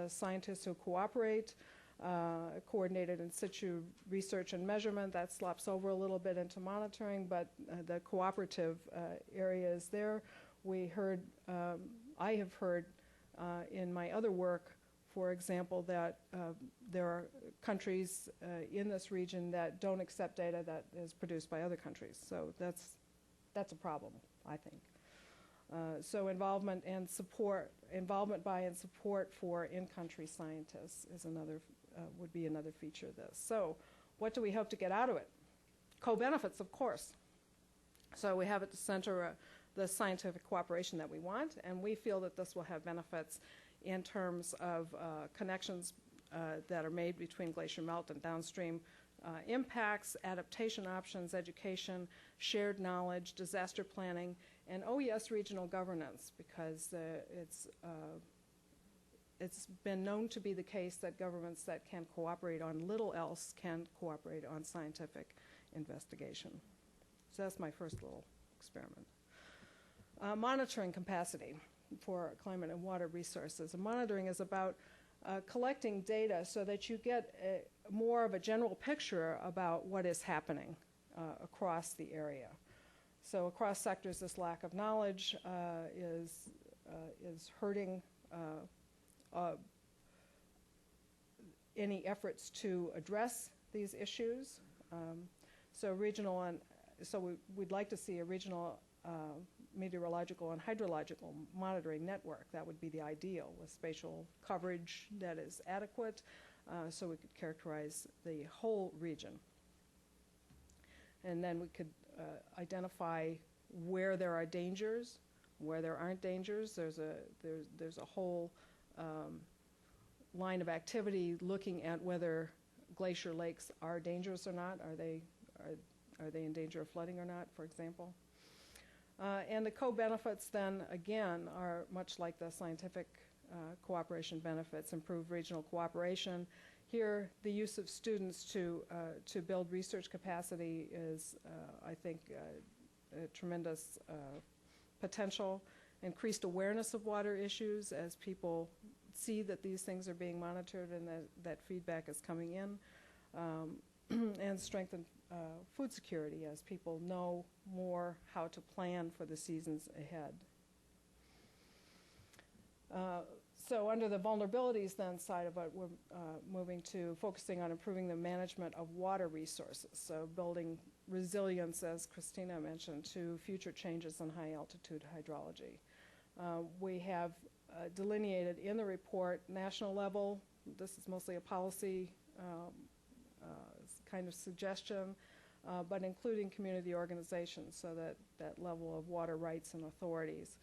scientists who cooperate. Coordinated in situ research and measurement, that slops over a little bit into monitoring, but the cooperative areas there, I have heard in my other work, for example, that there are countries in this region that don't accept data that is produced by other countries. So that's a problem, I think. So involvement by and support for in-country scientists is would be another feature of this. So what do we hope to get out of it? Co-benefits, of course. So we have at the center the scientific cooperation that we want, and we feel that this will have benefits in terms of connections that are made between glacier melt and downstream impacts, adaptation options, education, shared knowledge, disaster planning, and regional governance, because it's been known to be the case that governments that can cooperate on little else can cooperate on scientific investigation. So that's my first little experiment. Monitoring capacity for climate and water resources. And monitoring is about collecting data so that you get more of a general picture about what is happening across the area. So across sectors, this lack of knowledge is hurting any efforts to address these issues. So we'd like to see a regional meteorological and hydrological monitoring network. That would be the ideal, with spatial coverage that is adequate, so we could characterize the whole region. And then we could identify where there are dangers, where there aren't dangers. There's a whole line of activity looking at whether glacier lakes are dangerous or not. Are they in danger of flooding or not, for example? And the co-benefits then, again, are much like the scientific cooperation benefits: improve regional cooperation. Here, the use of students to build research capacity is, I think, a tremendous potential. Increased awareness of water issues as people see that these things are being monitored and that feedback is coming in. And strengthen food security as people know more how to plan for the seasons ahead. So under the vulnerabilities then side of it, we're moving to focusing on improving the management of water resources. So building resilience, as Kristina mentioned, to future changes in high altitude hydrology. We have delineated in the report national level. This is mostly a policy kind of suggestion, but including community organizations, so that level of water rights and authorities.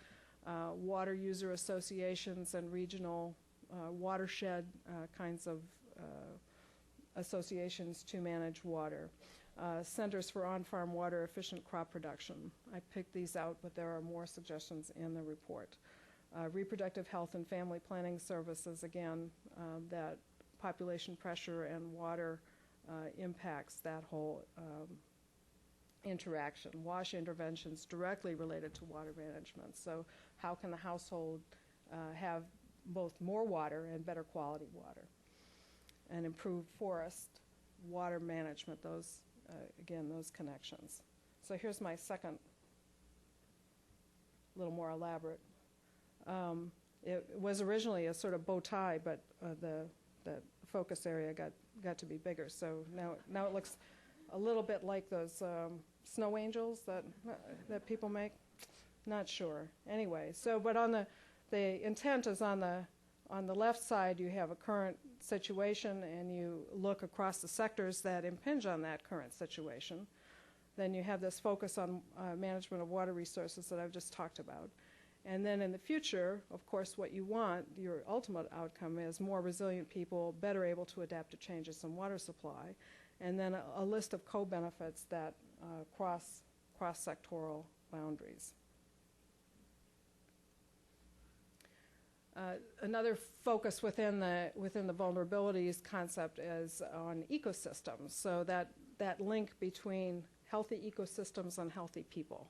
Water user associations and regional watershed kinds of associations to manage water. Centers for on-farm water efficient crop production. I picked these out, but there are more suggestions in the report. Reproductive health and family planning services, again, that population pressure and water impacts that whole interaction. WASH interventions directly related to water management. So how can the household have both more water and better quality water? And improve forest water management, those, again, those connections. So here's my second, little more elaborate. It was originally a sort of bow tie, but the focus area got to be bigger. So now it looks a little bit like those snow angels that people make. Not sure. Anyway, so but on the intent is on the left side you have a current situation and you look across the sectors that impinge on that current situation. Then you have this focus on management of water resources that I've just talked about. And then in the future, of course, what you want, your ultimate outcome is more resilient people, better able to adapt to changes in water supply, and then a list of co-benefits that cross-sectoral boundaries. Another focus within the vulnerabilities concept is on ecosystems. So that link between healthy ecosystems and healthy people.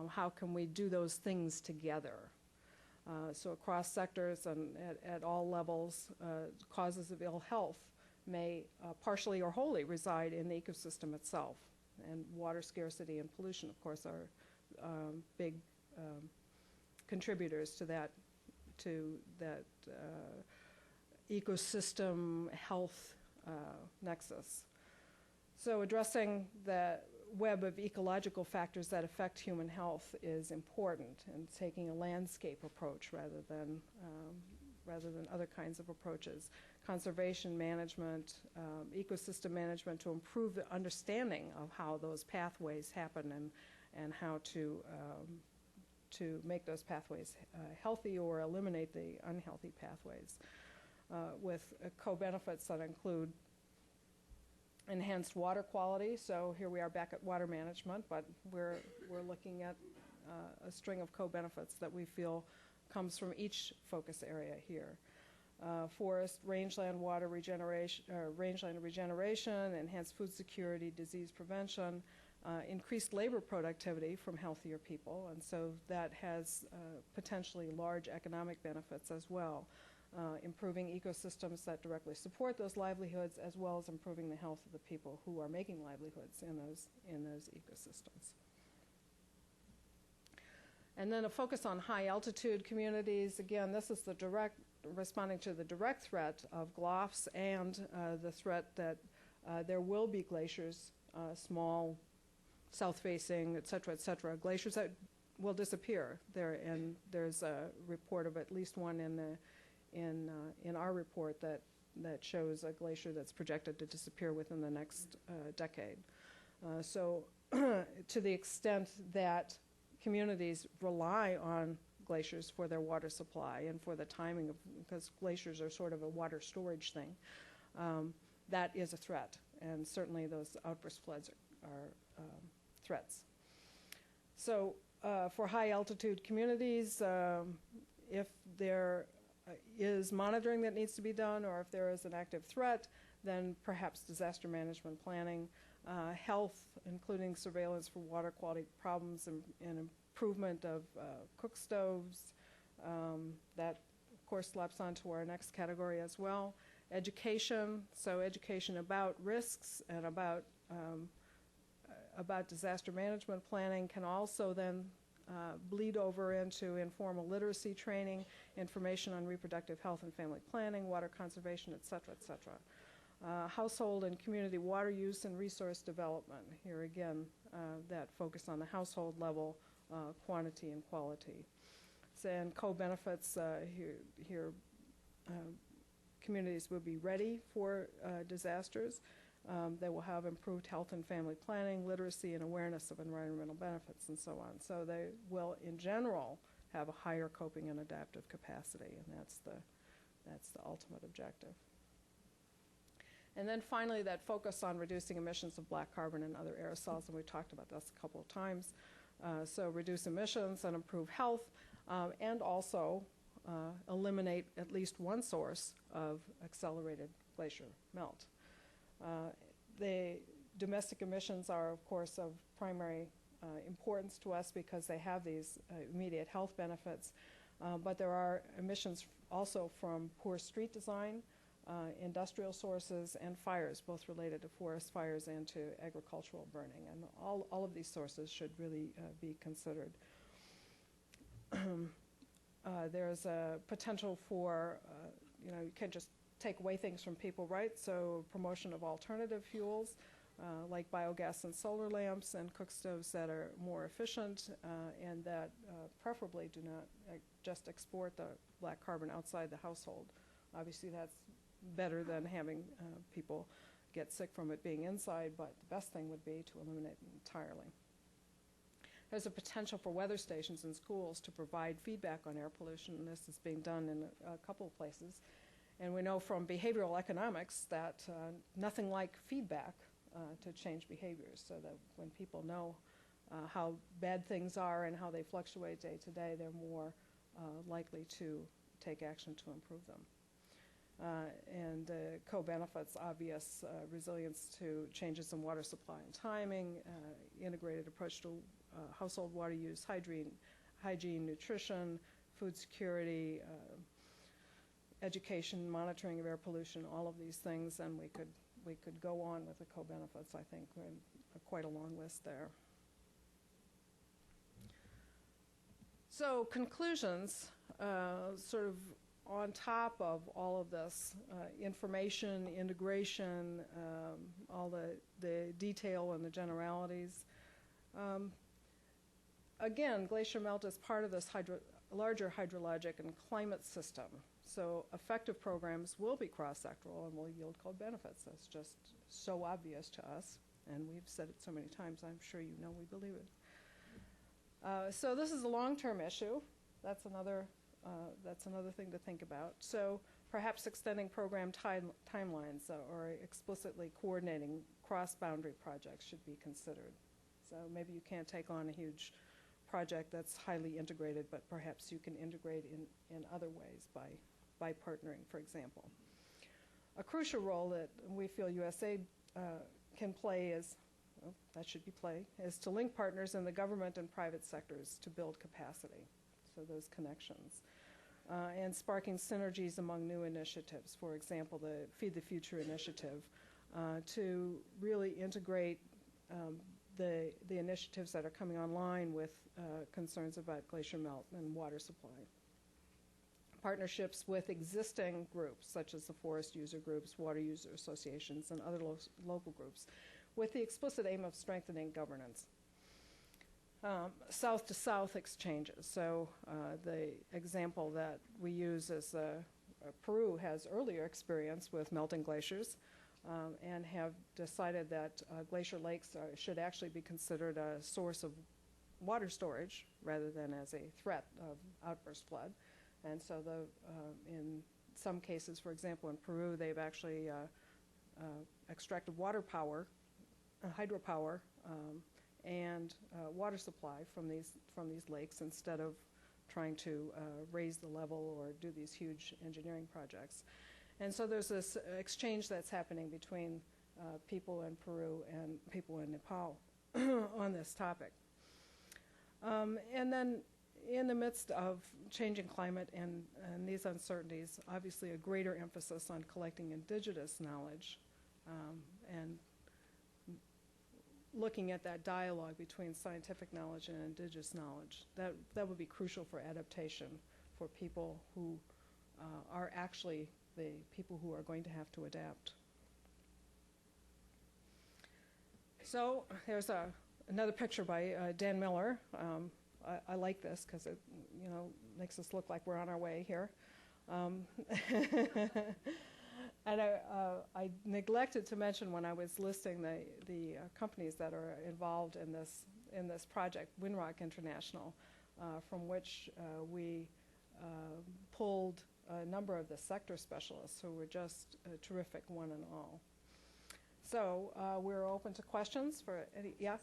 How can we do those things together? So across sectors and at all levels, causes of ill health may partially or wholly reside in the ecosystem itself. And water scarcity and pollution, of course, are big contributors to that ecosystem health nexus. So addressing the web of ecological factors that affect human health is important, and taking a landscape approach rather than other kinds of approaches. Conservation management, ecosystem management to improve the understanding of how those pathways happen and how to make those pathways healthy or eliminate the unhealthy pathways, with co-benefits that include enhanced water quality. So here we are back at water management, but we're looking at a string of co-benefits that we feel comes from each focus area here. Forest, rangeland water regeneration, rangeland regeneration, enhanced food security, disease prevention, increased labor productivity from healthier people, and so that has potentially large economic benefits as well. Improving ecosystems that directly support those livelihoods, as well as improving the health of the people who are making livelihoods in those ecosystems. And then a focus on high altitude communities. Again, this is the direct responding to the direct threat of GLOFs and the threat that there will be glaciers, small, south-facing, et cetera, glaciers that will disappear. And there's a report of at least one in our report that shows a glacier that's projected to disappear within the next decade. So to the extent that communities rely on glaciers for their water supply and for the timing of, because glaciers are sort of a water storage thing, that is a threat. And certainly those outburst floods are threats. So for high altitude communities, if there is monitoring that needs to be done, or if there is an active threat, then perhaps disaster management planning, health, including surveillance for water quality problems and improvement of cook stoves. That, of course, slaps onto our next category as well. Education, so education about risks and about disaster management planning can also then bleed over into informal literacy training, information on reproductive health and family planning, water conservation, et cetera, et cetera. Household and community water use and resource development. Here again, that focus on the household level, quantity and quality. So, and co-benefits, here communities will be ready for disasters. They will have improved health and family planning, literacy, and awareness of environmental benefits, and so on. So they will, in general, have a higher coping and adaptive capacity, and that's the ultimate objective. And then finally, that focus on reducing emissions of black carbon and other aerosols, and we've talked about this a couple of times. So reduce emissions and improve health, and also eliminate at least one source of accelerated glacier melt. The domestic emissions are, of course, of primary importance to us because they have these immediate health benefits, but there are emissions also from poor street design, industrial sources, and fires, both related to forest fires and to agricultural burning. And all of these sources should really be considered. There's a potential for, you can't just take away things from people, right? So promotion of alternative fuels like biogas and solar lamps and cook stoves that are more efficient and that preferably do not just export the black carbon outside the household. Obviously that's better than having people get sick from it being inside, but the best thing would be to eliminate it entirely. There's a potential for weather stations in schools to provide feedback on air pollution, and this is being done in a couple of places. And we know from behavioral economics that nothing like feedback to change behaviors, so that when people know how bad things are and how they fluctuate day to day, they're more likely to take action to improve them. And co-benefits, obvious resilience to changes in water supply and timing, integrated approach to household water use, hygiene, nutrition, food security, education, monitoring of air pollution, all of these things, and we could go on with the co-benefits. I think quite a long list there. So conclusions, sort of on top of all of this information, integration, all the detail and the generalities. Again, glacier melt is part of this larger hydrologic and climate system. So effective programs will be cross-sectoral and will yield co-benefits. That's just so obvious to us, and we've said it so many times, I'm sure you know we believe it. So this is a long-term issue. That's another thing to think about. So perhaps extending program timelines or explicitly coordinating cross-boundary projects should be considered. So maybe you can't take on a huge project that's highly integrated, but perhaps you can integrate in other ways by partnering, for example. A crucial role that we feel USAID can play is, well, that should be is to link partners in the government and private sectors to build capacity, so those connections. And sparking synergies among new initiatives, for example, the Feed the Future initiative, to really integrate the initiatives that are coming online with concerns about glacier melt and water supply. partnerships with existing groups, such as the forest user groups, water user associations, and other local groups, with the explicit aim of strengthening governance. South-to-south exchanges. So the example that we use is Peru has earlier experience with melting glaciers and have decided that glacier lakes should actually be considered a source of water storage rather than as a threat of outburst flood. And so in some cases, for example, in Peru, they've actually extracted water power, hydropower, and water supply from these lakes instead of trying to raise the level or do these huge engineering projects. And so there's this exchange that's happening between people in Peru and people in Nepal on this topic. And then in the midst of changing climate and these uncertainties, obviously a greater emphasis on collecting indigenous knowledge and looking at that dialogue between scientific knowledge and indigenous knowledge. That would be crucial for adaptation for people who are actually the people who are going to have to adapt. So here's another picture by Dan Miller. I like this because it makes us look like we're on our way here. And I neglected to mention when I was listing the companies that are involved in this project, Windrock International, from which we pulled a number of the sector specialists who were just terrific, one and all. So we're open to questions for any, yeah?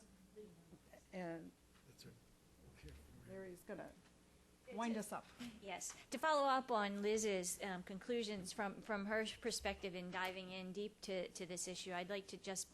And That's right. Larry's going to wind us up. Yes. To follow up on Liz's conclusions from her perspective in diving in deep to this issue, I'd like to just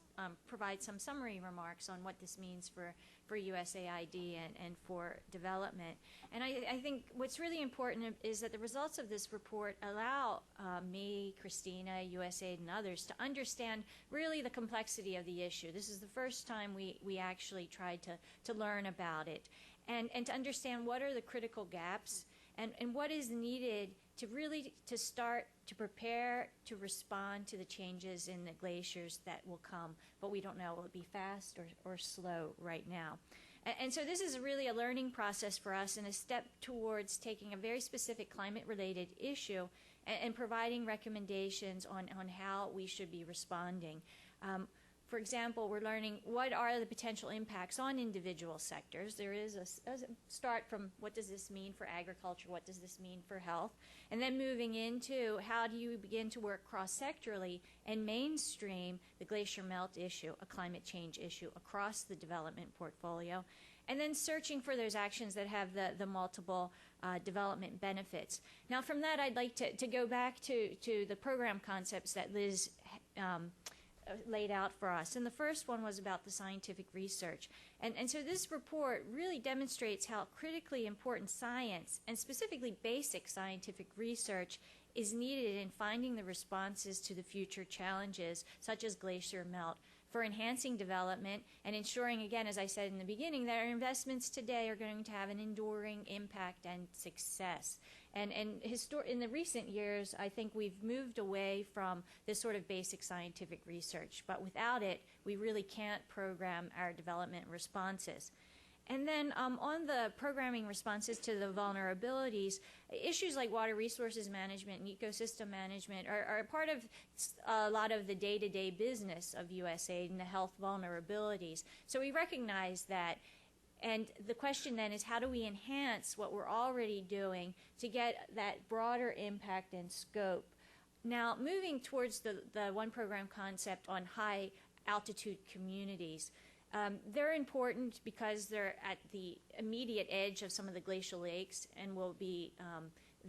provide some summary remarks on what this means for USAID and for development. And I think what's really important is that the results of this report allow me, Kristina, USAID, and others to understand really the complexity of the issue. This is the first time we actually tried to learn about it. And to understand what are the critical gaps and what is needed to really start to prepare to respond to the changes in the glaciers that will come. But we don't know, will it be fast or slow right now? And so this is really a learning process for us and a step towards taking a very specific climate-related issue and providing recommendations on how we should be responding. For example, we're learning what are the potential impacts on individual sectors. There is a start from what does this mean for agriculture, what does this mean for health, and then moving into how do you begin to work cross-sectorally and mainstream the glacier melt issue, a climate change issue, across the development portfolio, and then searching for those actions that have the multiple development benefits. Now from that, I'd like to go back to the program concepts that Liz laid out for us. And the first one was about the scientific research. And so this report really demonstrates how critically important science, and specifically basic scientific research, is needed in finding the responses to the future challenges, such as glacier melt, for enhancing development and ensuring, again, as I said in the beginning, that our investments today are going to have an enduring impact and success. And in the recent years, I think we've moved away from this sort of basic scientific research. But without it, we really can't program our development responses. And then on the programming responses to the vulnerabilities, issues like water resources management and ecosystem management are part of a lot of the day-to-day business of USAID and the health vulnerabilities. So we recognize that. And the question then is, how do we enhance what we're already doing to get that broader impact and scope? Now, moving towards the one program concept on high altitude communities, they're important because they're at the immediate edge of some of the glacial lakes and will be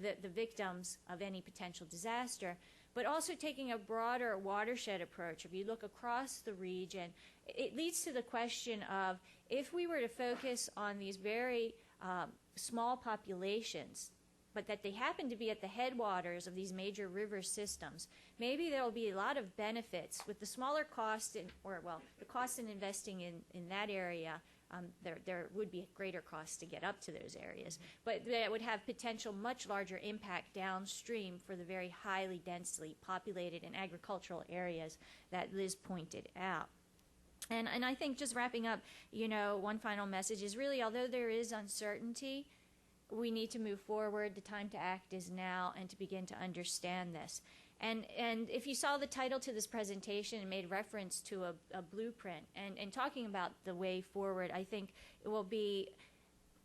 the victims of any potential disaster. But also taking a broader watershed approach, if you look across the region, it leads to the question of, if we were to focus on these very small populations, but that they happen to be at the headwaters of these major river systems, maybe there will be a lot of benefits with the smaller cost, the cost in investing in that area there would be greater costs to get up to those areas, but that would have potential much larger impact downstream for the very highly densely populated and agricultural areas that Liz pointed out. And I think just wrapping up, one final message is really, although there is uncertainty, we need to move forward. The time to act is now, and to begin to understand this. And if you saw the title to this presentation, it made reference to a blueprint. And talking about the way forward, I think it will be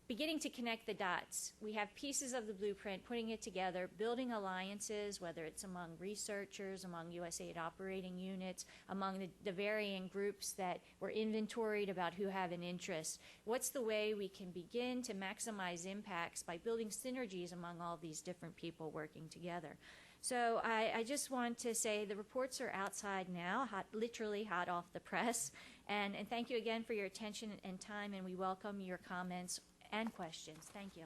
beginning to connect the dots. We have pieces of the blueprint, putting it together, building alliances, whether it's among researchers, among USAID operating units, among the varying groups that were inventoried about who have an interest. What's the way we can begin to maximize impacts by building synergies among all these different people working together? So I just want to say the reports are outside now, literally hot off the press. And thank you again for your attention and time, and we welcome your comments and questions. Thank you.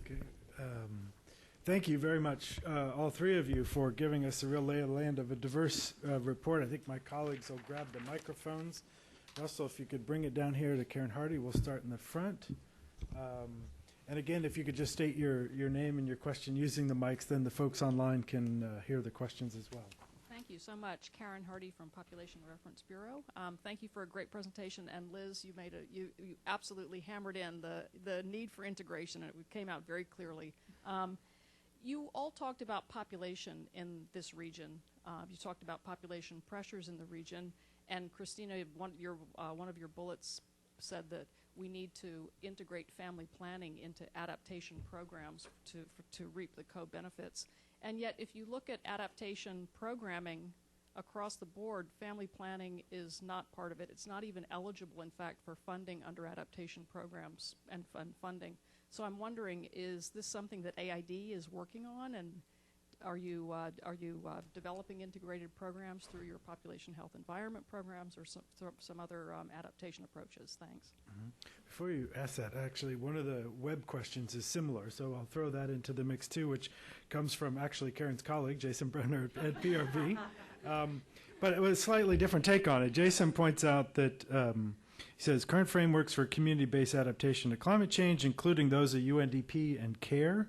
Okay. Thank you very much, all three of you, for giving us a real lay of the land of a diverse report. I think my colleagues will grab the microphones. Russell, if you could bring it down here to Karen Hardy, we'll start in the front. And again, if you could just state your name and your question using the mics, then the folks online can hear the questions as well. Thank you so much. Karen Hardy from Population Reference Bureau. Thank you for a great presentation. And Liz, you absolutely hammered in the need for integration, and it came out very clearly. You all talked about population in this region. You talked about population pressures in the region. And Kristina, one of your bullets said that we need to integrate family planning into adaptation programs to reap the co-benefits. And yet, if you look at adaptation programming across the board, family planning is not part of it. It's not even eligible, in fact, for funding under adaptation programs and funding. So I'm wondering, is this something that AID is working on? And are you developing integrated programs through your population health environment programs, or some other adaptation approaches? Thanks. Mm-hmm. Before you ask that, actually, one of the web questions is similar, so I'll throw that into the mix too, which comes from actually Karen's colleague, Jason Brenner at PRB. But it was a slightly different take on it. Jason points out that he says current frameworks for community-based adaptation to climate change, including those of UNDP and CARE,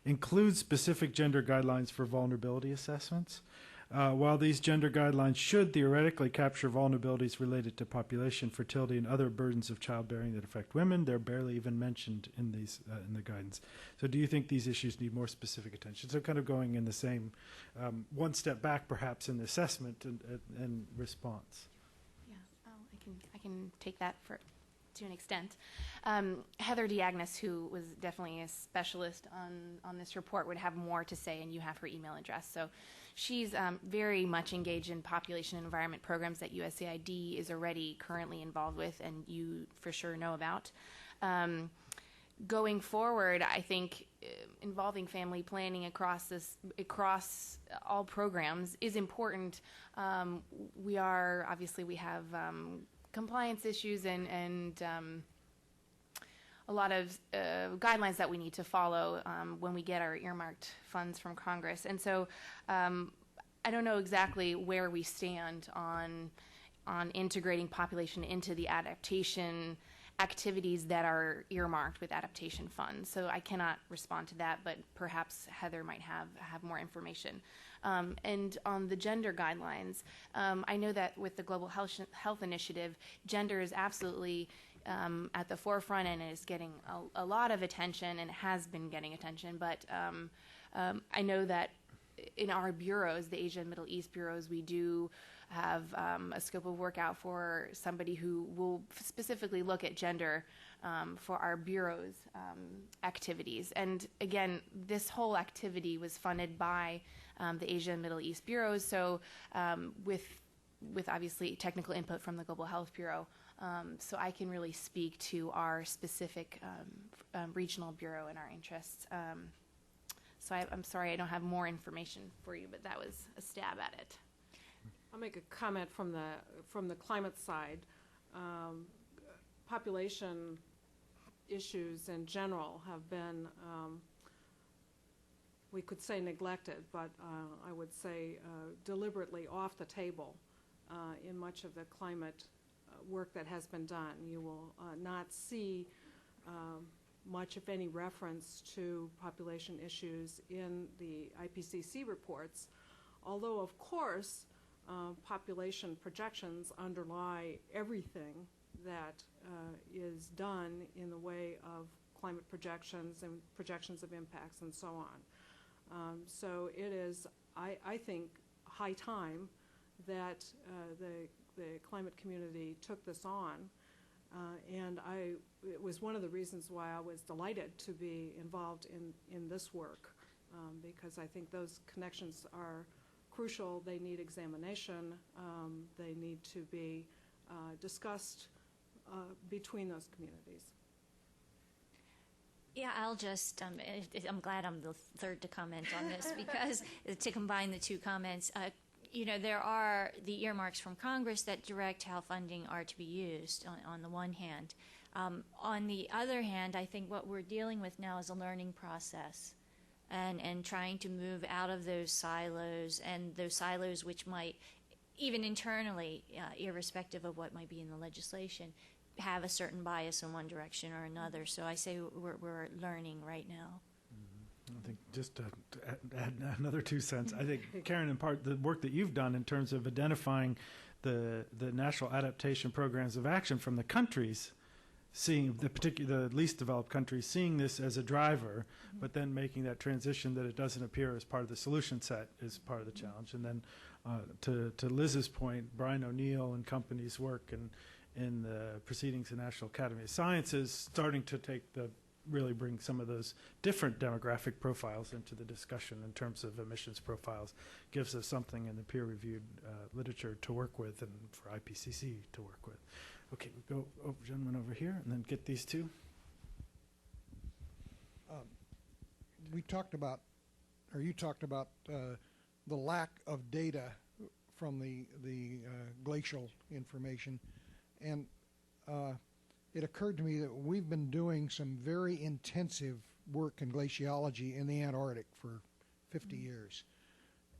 include specific gender guidelines for vulnerability assessments. While these gender guidelines should theoretically capture vulnerabilities related to population, fertility, and other burdens of childbearing that affect women, they're barely even mentioned in these in the guidance. So do you think these issues need more specific attention? So kind of going in the same one step back, perhaps, in the assessment and response. Yeah, I can take that to an extent. Heather Diagnos, who was definitely a specialist on this report, would have more to say, and you have her email address. So she's very much engaged in population and environment programs that USAID is already currently involved with, and you for sure know about. Going forward, I think involving family planning across all programs is important. We have compliance issues and a lot of guidelines that we need to follow when we get our earmarked funds from Congress. And so I don't know exactly where we stand on integrating population into the adaptation activities that are earmarked with adaptation funds. So I cannot respond to that, but perhaps Heather might have more information. And on the gender guidelines, I know that with the Global Health Initiative, gender is absolutely at the forefront and is getting a lot of attention and has been getting attention. But I know that in our bureaus, the Asia and Middle East bureaus, we do have a scope of work out for somebody who will specifically look at gender for our bureau's activities. And again, this whole activity was funded by the Asia and Middle East bureaus, so with obviously technical input from the Global Health Bureau. So I can really speak to our specific regional bureau and our interests. So I'm sorry I don't have more information for you, but that was a stab at it. I'll make a comment from the climate side. Population issues in general have been we could say neglected, but I would say deliberately off the table in much of the climate work that has been done. You will not see much, if any, reference to population issues in the IPCC reports, although, of course, population projections underlie everything that is done in the way of climate projections and projections of impacts and so on. So it is, I think, high time that the climate community took this on. And it was one of the reasons why I was delighted to be involved in this work, because I think those connections are crucial. They need examination. They need to be discussed between those communities. Yeah, I'll just, I'm glad I'm the third to comment on this because to combine the two comments, you know, there are the earmarks from Congress that direct how funding are to be used on the one hand. On the other hand, I think what we're dealing with now is a learning process and trying to move out of those silos, and those silos which might, even internally, irrespective of what might be in the legislation, have a certain bias in one direction or another. So I say we're learning right now. I think just to add another 2 cents, I think, Karen, in part, the work that you've done in terms of identifying the national adaptation programs of action from the countries, seeing the least developed countries, seeing this as a driver, but then making that transition that it doesn't appear as part of the solution set is part of the challenge. And then to Liz's point, Brian O'Neill and company's work in the Proceedings of the National Academy of Sciences starting to really bring some of those different demographic profiles into the discussion in terms of emissions profiles, gives us something in the peer-reviewed literature to work with and for IPCC to work with. Okay, we go gentleman over here and then get these two. You talked about the lack of data from the glacial information, and it occurred to me that we've been doing some very intensive work in glaciology in the Antarctic for 50 years.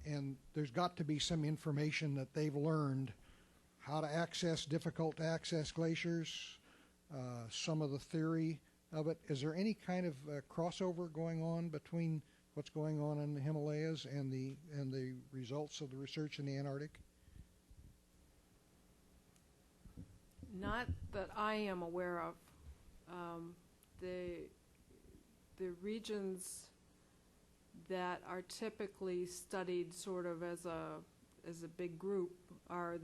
And there's got to be some information that they've learned how to access difficult to access glaciers, some of the theory of it. Is there any kind of crossover going on between what's going on in the Himalayas and the results of the research in the Antarctic? Not that I am aware of. The regions that are typically studied sort of as a big group are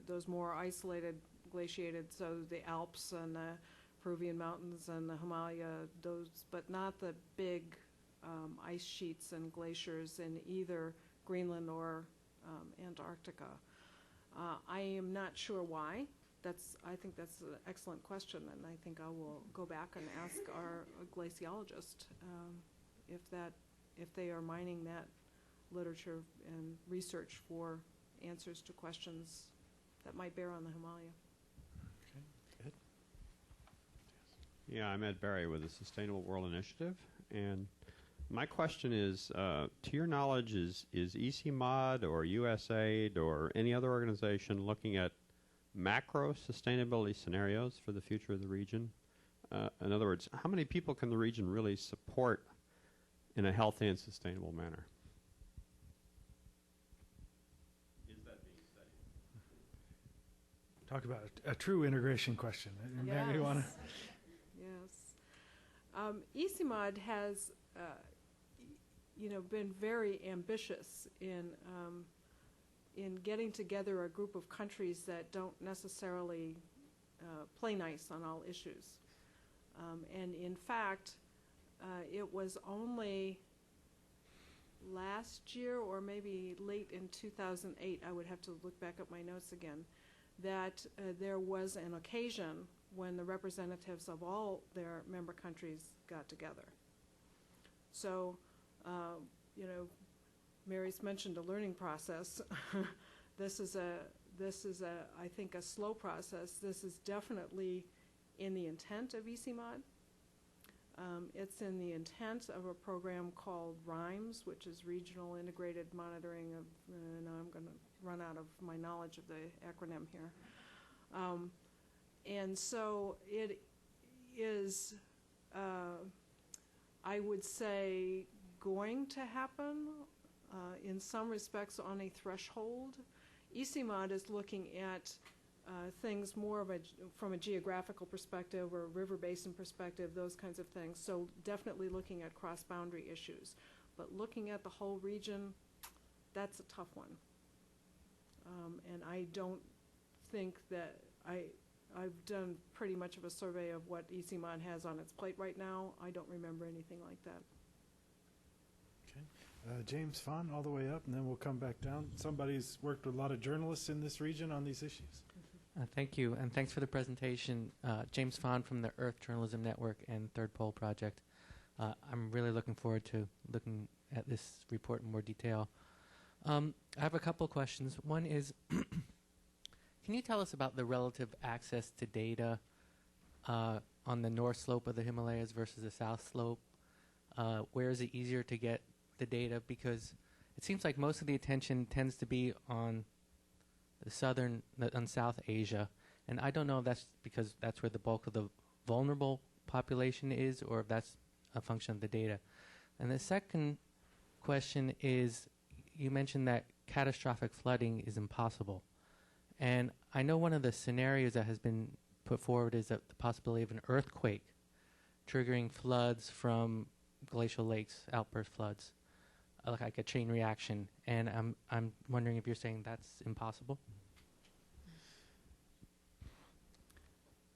those more isolated glaciated, so the Alps and the Peruvian mountains and the Himalaya, but not the big ice sheets and glaciers in either Greenland or Antarctica. I am not sure why. I think that's an excellent question, and I think I will go back and ask our glaciologist if they are mining that literature and research for answers to questions that might bear on the Himalaya. Okay, Ed? Yeah, I'm Ed Barry with the Sustainable World Initiative, and my question is, to your knowledge, is ECMOD or USAID or any other organization looking at macro sustainability scenarios for the future of the region? In other words, how many people can the region really support in a healthy and sustainable manner? Is that being studied? Talk about a true integration question. Yes. Maybe you want to. Yes. ECMOD has, been very ambitious in getting together a group of countries that don't necessarily play nice on all issues. And in fact, it was only last year or maybe late in 2008, I would have to look back at my notes again, that there was an occasion when the representatives of all their member countries got together. So, Mary's mentioned a learning process. This is I think, a slow process. This is definitely in the intent of ECMOD. It's in the intent of a program called RIMES, which is Regional Integrated Monitoring of, now I'm going to run out of my knowledge of the acronym here. And so it is, I would say, going to happen in some respects on a threshold. ECMOD is looking at things more of from a geographical perspective or a river basin perspective, those kinds of things. So definitely looking at cross-boundary issues. But looking at the whole region, that's a tough one. And I don't think that I've done pretty much of a survey of what ECMOD has on its plate right now. I don't remember anything like that. Okay. James Fahn, all the way up, and then we'll come back down. Somebody's worked with a lot of journalists in this region on these issues. Thank you, and thanks for the presentation. James Fahn from the Earth Journalism Network and Third Pole Project. I'm really looking forward to looking at this report in more detail. I have a couple questions. One is, can you tell us about the relative access to data on the north slope of the Himalayas versus the south slope? Where is it easier to get the data? Because it seems like most of the attention tends to be on the on South Asia, and I don't know if that's because that's where the bulk of the vulnerable population is, or if that's a function of the data. And the second question is, you mentioned that catastrophic flooding is impossible, and I know one of the scenarios that has been put forward is that the possibility of an earthquake triggering floods from glacial lakes, outburst floods, like a chain reaction, and I'm wondering if you're saying that's impossible?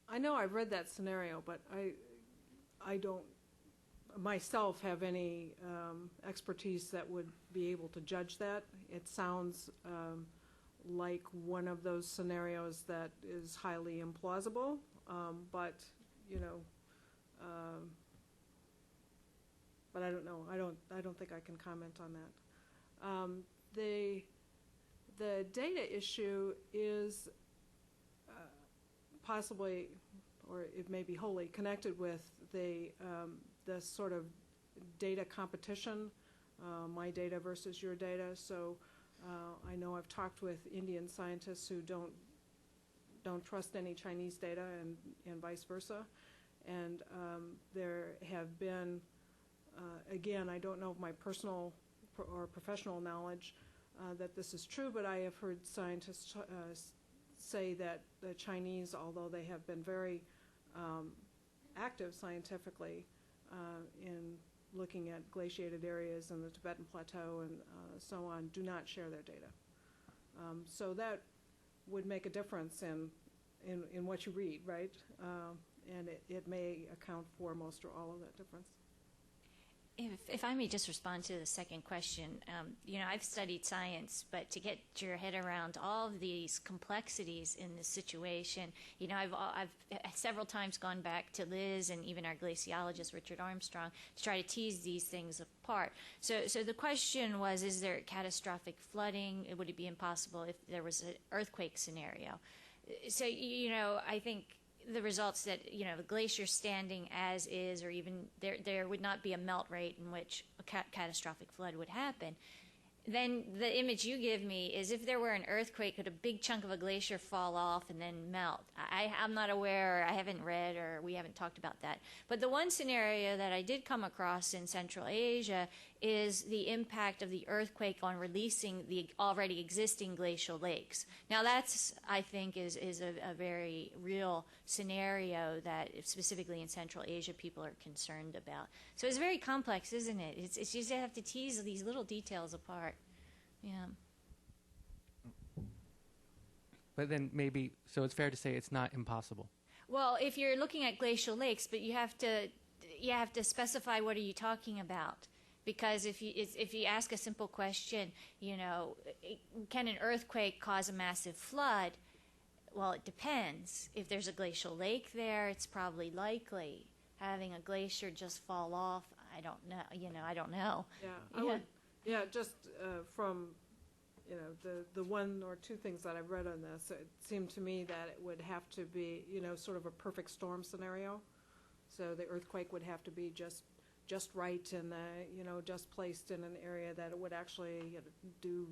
I know I've read that scenario, but I don't myself have any expertise that would be able to judge that. It sounds like one of those scenarios that is highly implausible, but you know, but I don't know. I don't think I can comment on that. The data issue is possibly, or it may be wholly connected with the sort of data competition, my data versus your data. So I know I've talked with Indian scientists who don't trust any Chinese data, and vice versa. And there have been, again, I don't know of my personal or professional knowledge that this is true, but I have heard scientists say that the Chinese, although they have been very active scientifically in looking at glaciated areas in the Tibetan Plateau and so on, do not share their data. So that would make a difference in what you read, right? And it may account for most or all of that difference. If I may just respond to the second question, you know, I've studied science, but to get your head around all of these complexities in this situation, you know, I've several times gone back to Liz and even our glaciologist, Richard Armstrong, to try to tease these things apart. So the question was, is there catastrophic flooding? Would it be impossible if there was an earthquake scenario? So, you know, I think the results that, you know, the glacier standing as is, or even there would not be a melt rate in which a catastrophic flood would happen. Then the image you give me is if there were an earthquake, could a big chunk of a glacier fall off and then melt? I'm not aware, I haven't read, or we haven't talked about that. But the one scenario that I did come across in Central Asia is the impact of the earthquake on releasing the already existing glacial lakes. Now that's, I think, is a very real scenario that specifically in Central Asia people are concerned about. So it's very complex, isn't it? It's you just have to tease these little details apart. Yeah. But then maybe, so it's fair to say it's not impossible. Well, if you're looking at glacial lakes, but you have to specify what are you talking about. Because if you ask a simple question, you know, can an earthquake cause a massive flood? Well, it depends. If there's a glacial lake there, it's probably likely. Having a glacier just fall off, I don't know. You know, I don't know. Yeah, just from, you know, the one or two things that I've read on this, it seemed to me that it would have to be, you know, sort of a perfect storm scenario. So the earthquake would have to be just right and, just placed in an area that it would actually do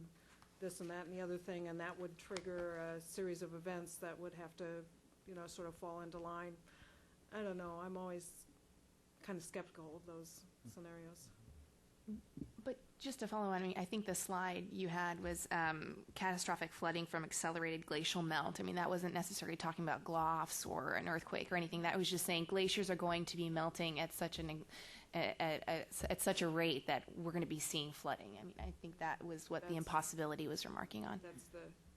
this and that and the other thing, and that would trigger a series of events that would have to, sort of fall into line. I don't know. I'm always kind of skeptical of those scenarios. But just to follow on, I mean, I think the slide you had was catastrophic flooding from accelerated glacial melt. I mean, that wasn't necessarily talking about GLOFs or an earthquake or anything. That was just saying glaciers are going to be melting at such at such a rate that we're going to be seeing flooding. I mean, I think that was what the impossibility was remarking on.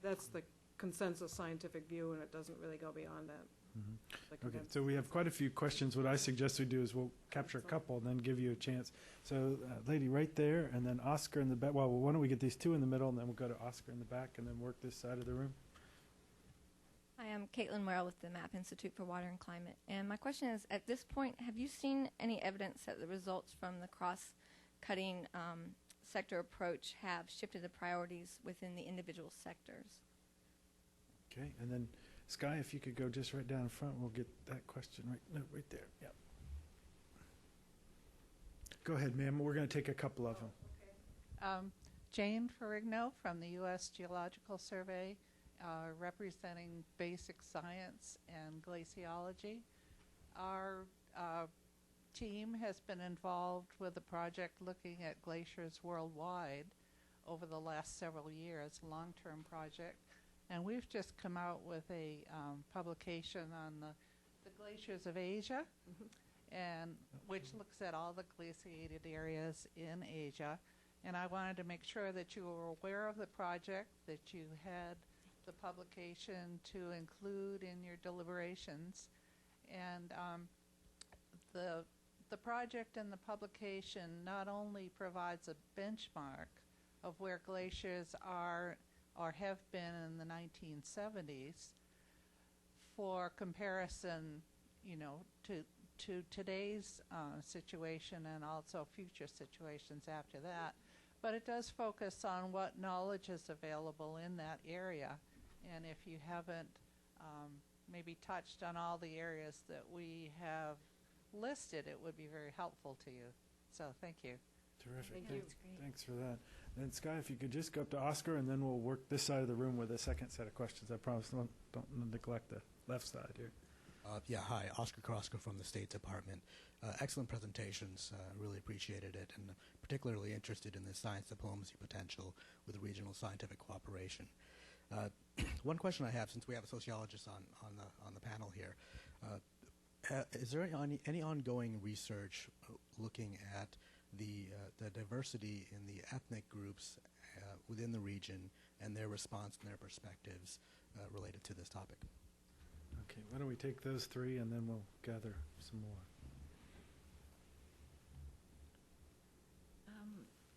That's the consensus scientific view, and it doesn't really go beyond that. Mm-hmm. Okay, so we have quite a few questions. What I suggest we do is we'll capture a couple and then give you a chance. So, lady right there, and then Oscar in the back. Well, why don't we get these two in the middle, and then we'll go to Oscar in the back, and then work this side of the room. Hi, I'm Caitlin Morrell with the MAP Institute for Water and Climate. And my question is, at this point, have you seen any evidence that the results from the cross-cutting sector approach have shifted the priorities within the individual sectors? Okay, and then Sky, if you could go just right down in front, we'll get that question right there. Yeah. Go ahead, ma'am. We're going to take a couple of them. Okay. Jane Ferrigno from the U.S. Geological Survey, representing basic science and glaciology. Our team has been involved with a project looking at glaciers worldwide over the last several years, a long-term project. And we've just come out with a publication on the glaciers of Asia, and which looks at all the glaciated areas in Asia. And I wanted to make sure that you were aware of the project, that you had the publication to include in your deliberations. And the project and the publication not only provides a benchmark of where glaciers are or have been in the 1970s for comparison, to today's situation and also future situations after that. But it does focus on what knowledge is available in that area. And if you haven't maybe touched on all the areas that we have listed, it would be very helpful to you. So thank you. Terrific. Thank you. Thanks for that. And Sky, if you could just go up to Oscar, and then we'll work this side of the room with a second set of questions. I promise don't neglect the left side here. Hi, Oscar Kroska from the State Department. Excellent presentations, really appreciated it, and particularly interested in the science diplomacy potential with regional scientific cooperation. One question I have, since we have a sociologist on the panel here, is there any ongoing research looking at the diversity in the ethnic groups within the region and their response and their perspectives related to this topic? Okay, why don't we take those three, and then we'll gather some more.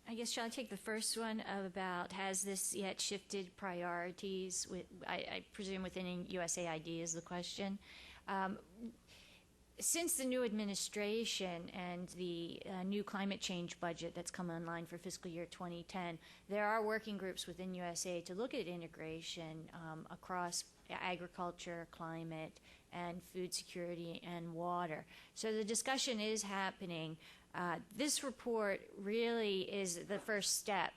I guess shall I take the first one about has this yet shifted priorities? I presume within USAID is the question. Since the new administration and the new climate change budget that's come online for fiscal year 2010, there are working groups within USAID to look at integration across agriculture, climate, and food security and water. So the discussion is happening. This report really is the first step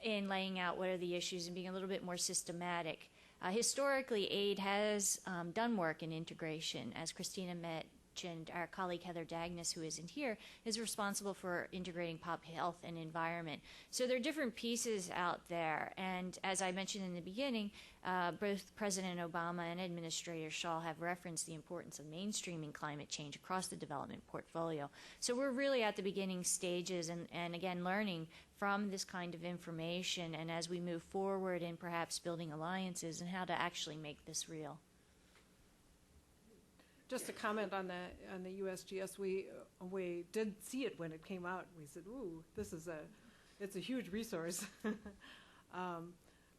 in laying out what are the issues and being a little bit more systematic. Historically, aid has done work in integration. As Kristina mentioned, our colleague Heather Dagnes, who isn't here, is responsible for integrating pop health and environment. So there are different pieces out there. And as I mentioned in the beginning, both President Obama and Administrator Shaw have referenced the importance of mainstreaming climate change across the development portfolio. So we're really at the beginning stages and again, learning from this kind of information, and as we move forward in perhaps building alliances and how to actually make this real. Just to comment on the USGS, we did see it when it came out. We said, "Ooh, it's a huge resource."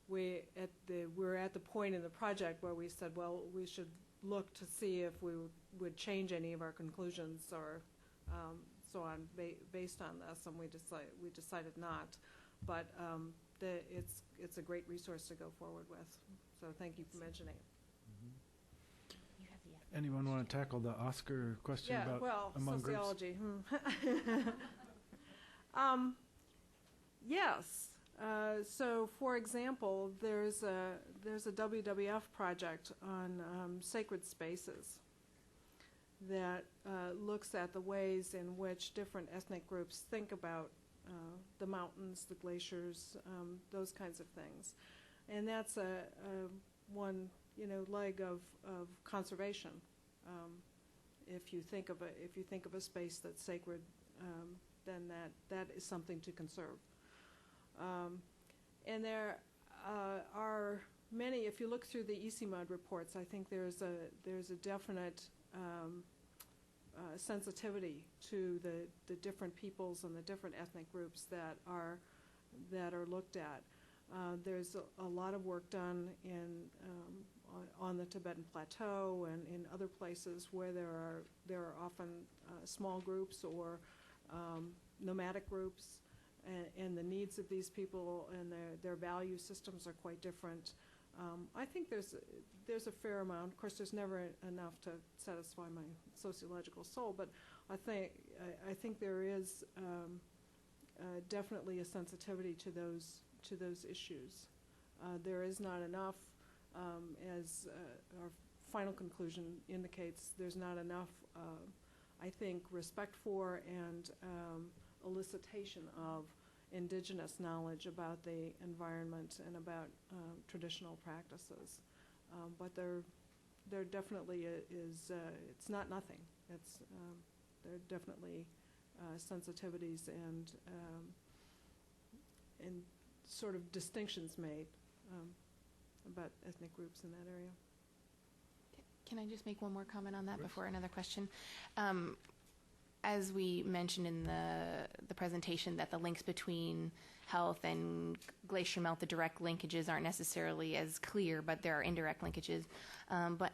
We're at the point in the project where we said, well, we should look to see if we would change any of our conclusions or so on based on this, and we decided not. But it's a great resource to go forward with. So thank you for mentioning it. You have Anyone want to tackle the Oscar question Yeah, about well, among groups? sociology. Yes. So, for example, there's a WWF project on sacred spaces that looks at the ways in which different ethnic groups think about the mountains, the glaciers, those kinds of things, and that's one leg of conservation. If you think of a space that's sacred, then that is something to conserve. And there are many. If you look through the ECMUD reports, I think there's a definite sensitivity to the different peoples and the different ethnic groups that are looked at. There's a lot of work done on the Tibetan Plateau and in other places where there are often small groups or nomadic groups, and the needs of these people and their value systems are quite different. I think there's a fair amount. Of course, there's never enough to satisfy my sociological soul, but I think there is definitely a sensitivity to those issues. There is not enough, as our final conclusion indicates, there's not enough, I think, respect for and elicitation of indigenous knowledge about the environment and about traditional practices. But there definitely is, it's not nothing. There are definitely sensitivities and sort of distinctions made about ethnic groups in that area. Can I just make one more comment on that before another question? As we mentioned in the presentation, that the links between health and glacier melt, the direct linkages aren't necessarily as clear, but there are indirect linkages. But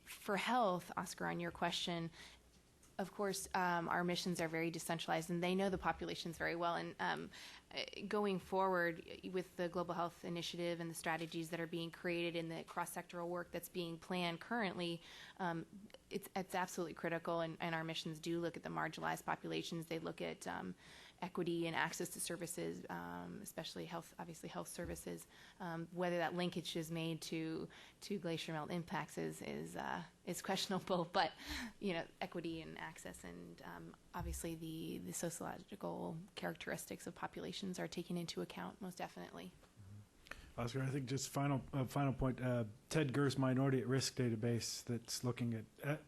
for health, Oscar, on your question, of course, our missions are very decentralized, and they know the populations very well. And going forward with the Global Health Initiative and the strategies that are being created and the cross-sectoral work that's being planned currently, it's absolutely critical, and our missions do look at the marginalized populations. They look at equity and access to services, especially obviously health services. Whether that linkage is made to glacier melt impacts is questionable, but equity and access and obviously the sociological characteristics of populations are taken into account most definitely. Oscar, I think just final point, Ted Gurr's Minority at Risk database that's looking at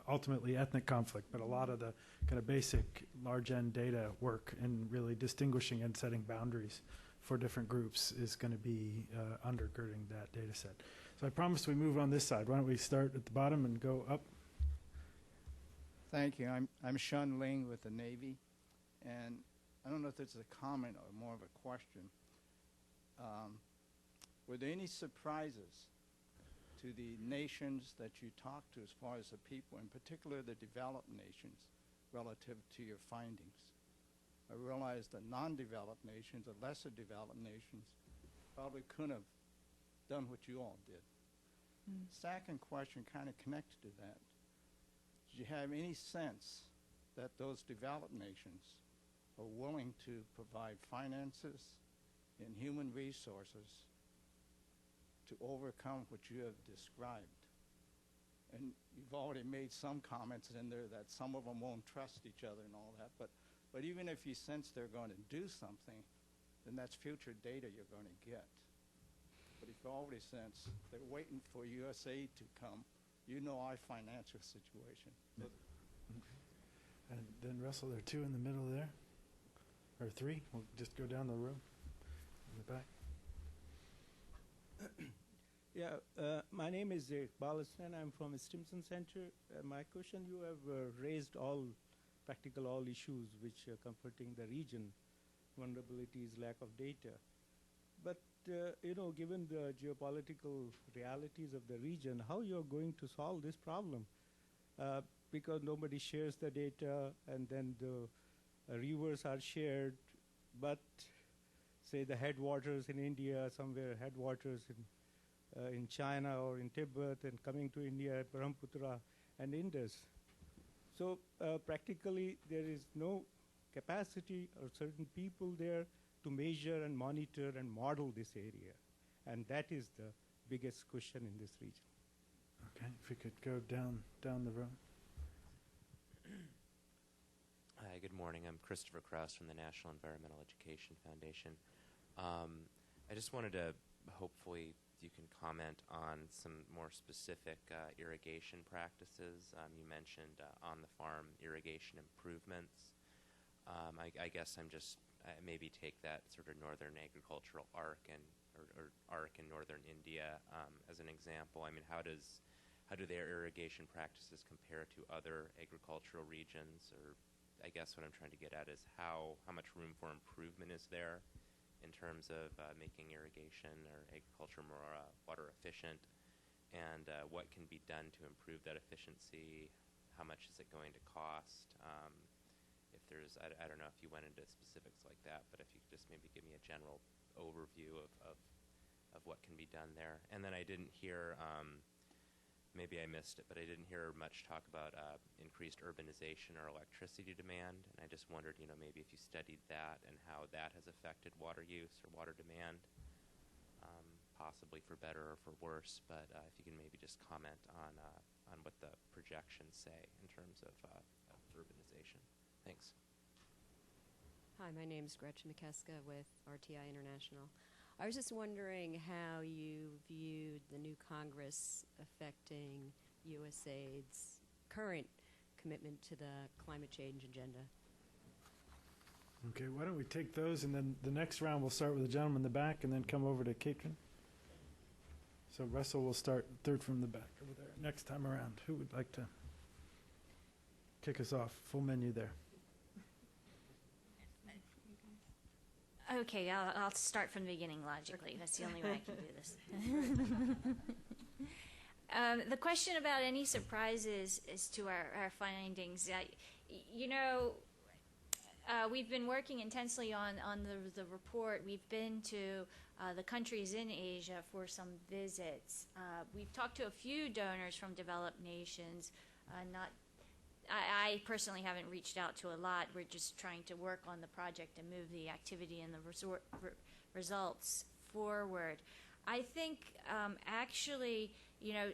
ultimately ethnic conflict, but a lot of the kind of basic large N data work and really distinguishing and setting boundaries for different groups is going to be undergirding that data set. So I promised we move on this side. Why don't we start at the bottom and go up? Thank you. I'm Sean Ling with the Navy, and I don't know if this is a comment or more of a question. Were there any surprises to the nations that you talked to as far as the people, in particular the developed nations, relative to your findings? I realize that non-developed nations or lesser developed nations probably couldn't have done what you all did. Second question kind of connected to that. Did you have any sense that those developed nations are willing to provide finances and human resources to overcome what you have described? And you've already made some comments in there that some of them won't trust each other and all that, but even if you sense they're going to do something, then that's future data you're going to get. But if you already sense they're waiting for USAID to come, you know our financial situation. Yeah. And then Russell, there are two in the middle there, or three. We'll just go down the row in the back. Yeah, my name is Iqbal Hassan. I'm from Stimson Center. My question, you have raised all issues which are confronting the region, vulnerabilities, lack of data. But, given the geopolitical realities of the region, how you're going to solve this problem? Because nobody shares the data, and then the rivers are shared, but say the headwaters in India, somewhere headwaters in in China or in Tibet and coming to India, Brahmaputra and Indus. So practically there is no capacity or certain people there to measure and monitor and model this area. And that is the biggest question in this region. Okay, if we could go down the row. Hi, good morning. I'm Christopher Krause from the National Environmental Education Foundation. I just wanted to, hopefully, you can comment on some more specific irrigation practices. You mentioned on-the-farm irrigation improvements. I guess I'm just, maybe take that sort of northern agricultural arc or arc in northern India as an example. I mean, how do their irrigation practices compare to other agricultural regions? Or I guess what I'm trying to get at is how much room for improvement is there in terms of making irrigation or agriculture more water efficient, and what can be done to improve that efficiency? How much is it going to cost? If there's, I don't know if you went into specifics like that, but if you could just maybe give me a general overview of what can be done there. And then I didn't hear, maybe I missed it, but I didn't hear much talk about increased urbanization or electricity demand. And I just wondered, maybe if you studied that and how that has affected water use or water demand, possibly for better or for worse. But if you can maybe just comment on what the projections say in terms of urbanization. Thanks. Hi, my name is Gretchen McKeska with RTI International. I was just wondering how you viewed the new Congress affecting USAID's current commitment to the climate change agenda. Okay, why don't we take those, and then the next round we'll start with the gentleman in the back and then come over to Katrin. So Russell will start third from the back over there. Next time around, who would like to kick us off? Full menu there. Okay, I'll start from the beginning logically. That's the only way I can do this. The question about any surprises as to our findings. We've been working intensely on the report. We've been to the countries in Asia for some visits. We've talked to a few donors from developed nations, I personally haven't reached out to a lot. We're just trying to work on the project and move the activity and the results forward. I think actually,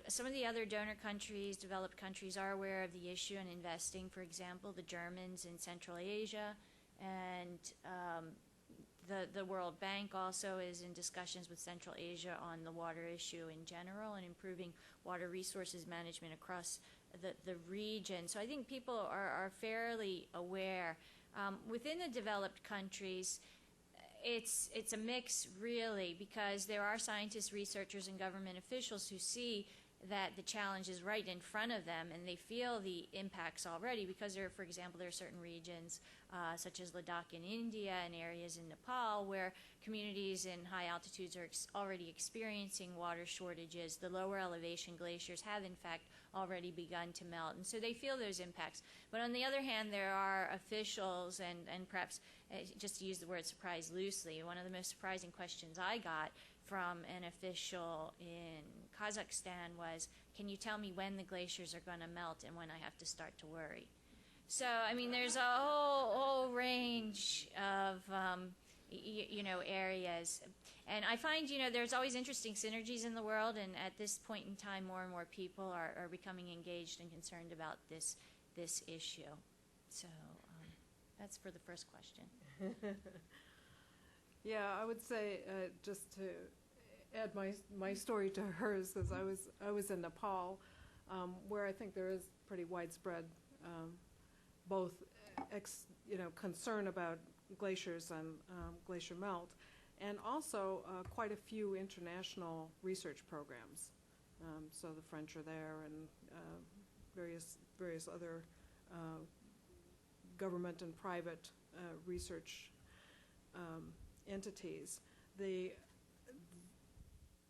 some of the other donor countries, developed countries, are aware of the issue and investing. For example, the Germans in Central Asia, and the World Bank also is in discussions with Central Asia on the water issue in general and improving water resources management across the region. So I think people are fairly aware. Within the developed countries, it's a mix really, because there are scientists, researchers, and government officials who see that the challenge is right in front of them, and they feel the impacts already, because for example, there are certain regions such as Ladakh in India and areas in Nepal where communities in high altitudes are already experiencing water shortages. The lower elevation glaciers have in fact already begun to melt, and so they feel those impacts. But on the other hand, there are officials, and perhaps just to use the word surprise loosely, one of the most surprising questions I got from an official in Kazakhstan was, can you tell me when the glaciers are going to melt and when I have to start to worry? So, I mean, there's a whole range of, areas. And I find, there's always interesting synergies in the world, and at this point in time, more and more people are becoming engaged and concerned about this issue. So, that's for the first question. Yeah, I would say, just to add my story to hers, because I was in Nepal, where I think there is pretty widespread both concern about glaciers and glacier melt, and also quite a few international research programs. So the French are there, and various other government and private research entities. The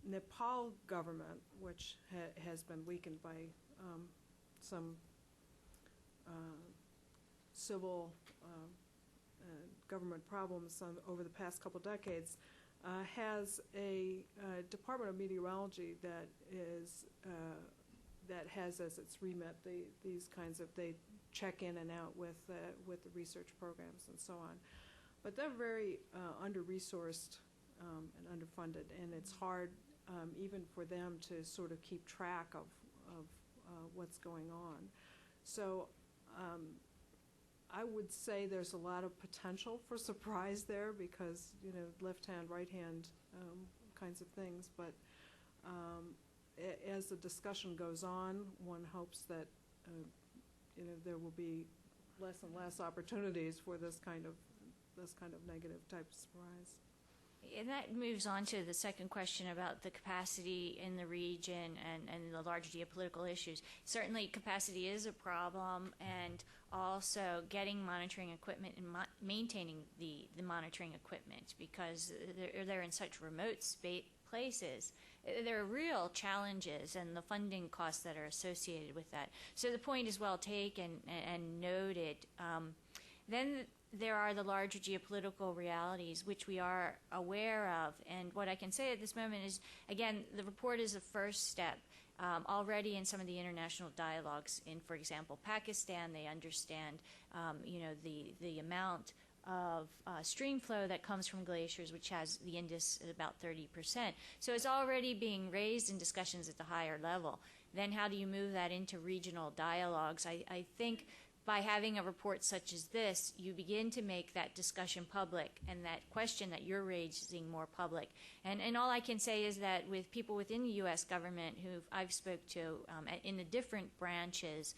Nepal government, which has been weakened by some civil government problems over the past couple decades, has a Department of Meteorology that has as its remit these kinds of, they check in and out with the research programs and so on. But they're very under-resourced and underfunded, and it's hard even for them to sort of keep track of what's going on. So I would say there's a lot of potential for surprise there because, you know, left-hand, right-hand kinds of things. But as the discussion goes on, one hopes that, you know, there will be less and less opportunities for this kind of negative type of surprise. And that moves on to the second question about the capacity in the region and the large geopolitical issues. Certainly capacity is a problem, and also getting monitoring equipment and maintaining the monitoring equipment, because they're in such remote places. There are real challenges and the funding costs that are associated with that. So the point is well taken and noted. Then there are the larger geopolitical realities which we are aware of, and what I can say at this moment is, again, the report is a first step. Already in some of the international dialogues in, for example, Pakistan, they understand you know, the amount of stream flow that comes from glaciers, which has the index at about 30%. So it's already being raised in discussions at the higher level. Then how do you move that into regional dialogues? I think by having a report such as this, you begin to make that discussion public and that question that you're raising more public. And all I can say is that with people within the U.S. government who I've spoke to in the different branches,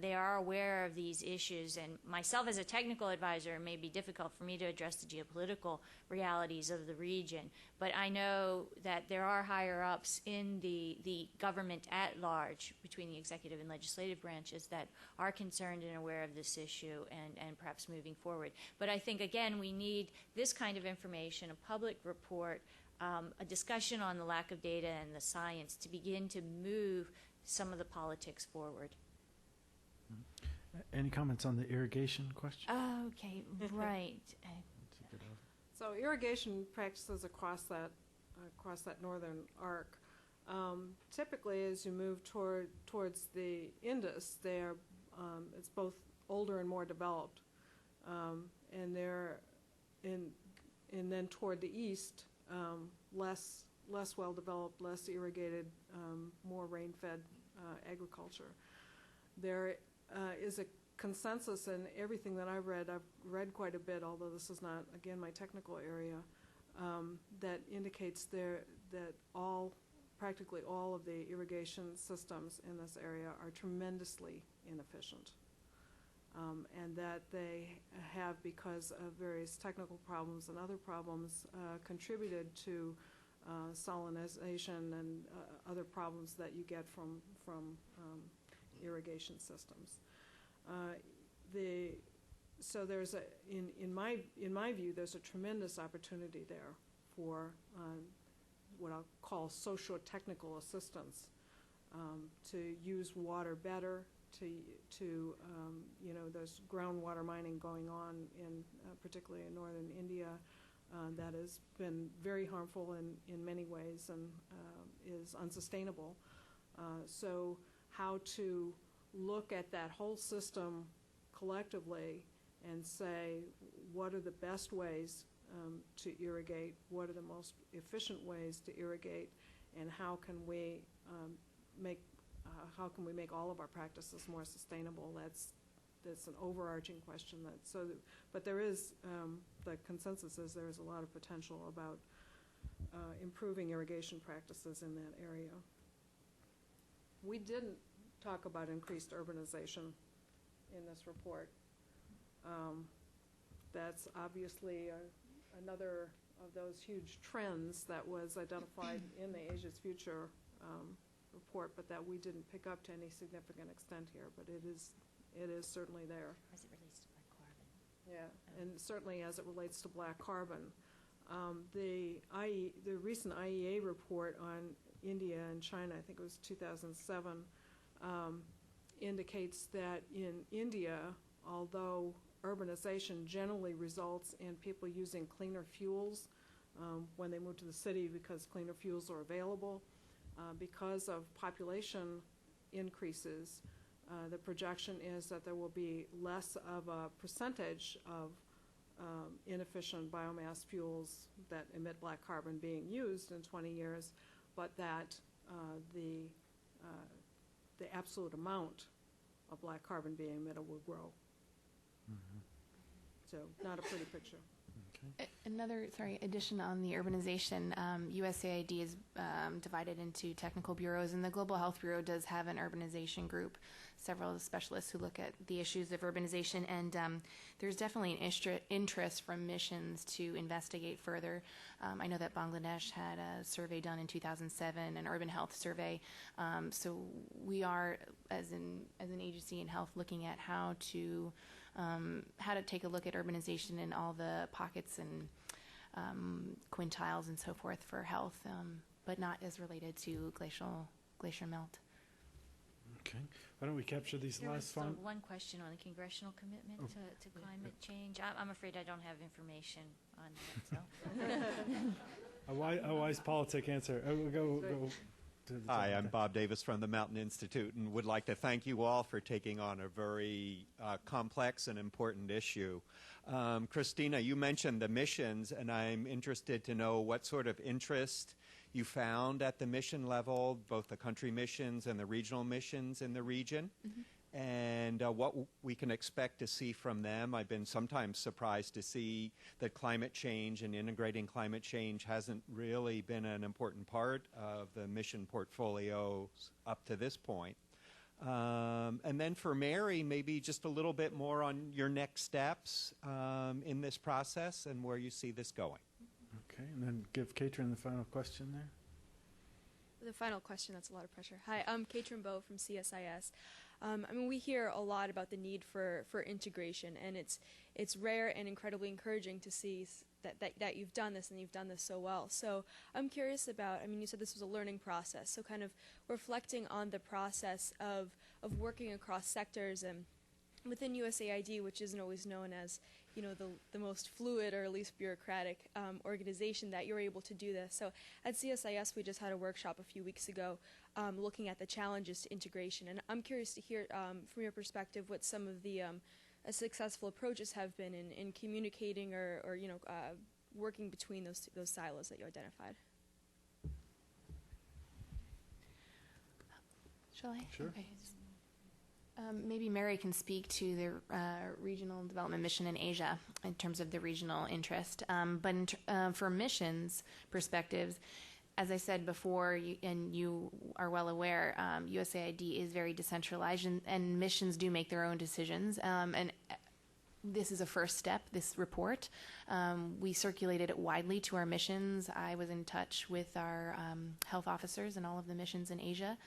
they are aware of these issues. And myself as a technical advisor, it may be difficult for me to address the geopolitical realities of the region. But I know that there are higher-ups in the government at large, between the executive and legislative branches, that are concerned and aware of this issue and perhaps moving forward. But I think, again, we need this kind of information, a public report, a discussion on the lack of data and the science to begin to move some of the politics forward. Any comments on the irrigation question? Oh, okay, right. So irrigation practices across that northern arc, typically as you move towards the Indus, it's both older and more developed, and then toward the east, less well developed, less irrigated, more rain-fed agriculture. There is a consensus in everything that I've read quite a bit, although this is not, again, my technical area, that indicates that practically all of the irrigation systems in this area are tremendously inefficient, and that they have, because of various technical problems and other problems, contributed to salinization and other problems that you get from irrigation systems. So there's in my view, there's a tremendous opportunity there for what I'll call socio-technical assistance, to use water better, to you know, there's groundwater mining going on in particularly in northern India that has been very harmful in many ways and is unsustainable. So how to look at that whole system collectively and say, what are the best ways to irrigate, what are the most efficient ways to irrigate, and how can we make all of our practices more sustainable? That's an overarching question. But there is the consensus is there is a lot of potential about improving irrigation practices in that area. We didn't talk about increased urbanization in this report. That's obviously another of those huge trends that was identified in the Asia's Future report, but that we didn't pick up to any significant extent here. But it is certainly there. As it relates to black carbon. Yeah, and certainly as it relates to black carbon. The recent IEA report on India and China, I think it was 2007, indicates that in India, although urbanization generally results in people using cleaner fuels, when they move to the city because cleaner fuels are available. Because of population increases, the projection is that there will be less of a percentage of inefficient biomass fuels that emit black carbon being used in 20 years, but that the absolute amount of black carbon being emitted will grow. So not a pretty picture. Another, addition on the urbanization. USAID is divided into technical bureaus, and the Global Health Bureau does have an urbanization group, several specialists who look at the issues of urbanization, and there's definitely an interest from missions to investigate further. I know that Bangladesh had a survey done in 2007, an urban health survey. So we are, as an agency in health, looking at how to take a look at urbanization in all the pockets and quintiles and so forth for health, but not as related to glacier melt. Okay. Why don't we capture these There last was one question on the congressional commitment to climate change. I'm afraid I don't have information on that. So. A wise politic answer. We'll go to the Hi, I'm Bob Davis from the Mountain Institute, and would like to thank you all for taking on a very complex and important issue. Kristina, you mentioned the missions, and I'm interested to know what sort of interest you found at the mission level, both the country missions and the regional missions in the region, and what we can expect to see from them. I've been sometimes surprised to see that climate change and integrating climate change hasn't really been an important part of the mission portfolios up to this point. And then for Mary, maybe just a little bit more on your next steps in this process and where you see this going. Okay, and then give Katrin the final question there. The final question, that's a lot of pressure. Hi, I'm Katrin Bowe from CSIS. I mean, we hear a lot about the need for integration, and it's rare and incredibly encouraging to see that you've done this and you've done this so well. So I'm curious about, I mean, you said this was a learning process, so kind of reflecting on the process of working across sectors and within USAID, which isn't always known as, you know, the most fluid or least bureaucratic organization, that you're able to do this. So at CSIS, we just had a workshop a few weeks ago looking at the challenges to integration. And I'm curious to hear from your perspective what some of the successful approaches have been in communicating or you know, working between those silos that you identified. Shall I? Sure. Okay. Maybe Mary can speak to the regional development mission in Asia in terms of the regional interest. But for missions perspectives, as I said before, and you are well aware, USAID is very decentralized, and missions do make their own decisions. And this is a first step, this report. We circulated it widely to our missions. I was in touch with our health officers and all of the missions in Asia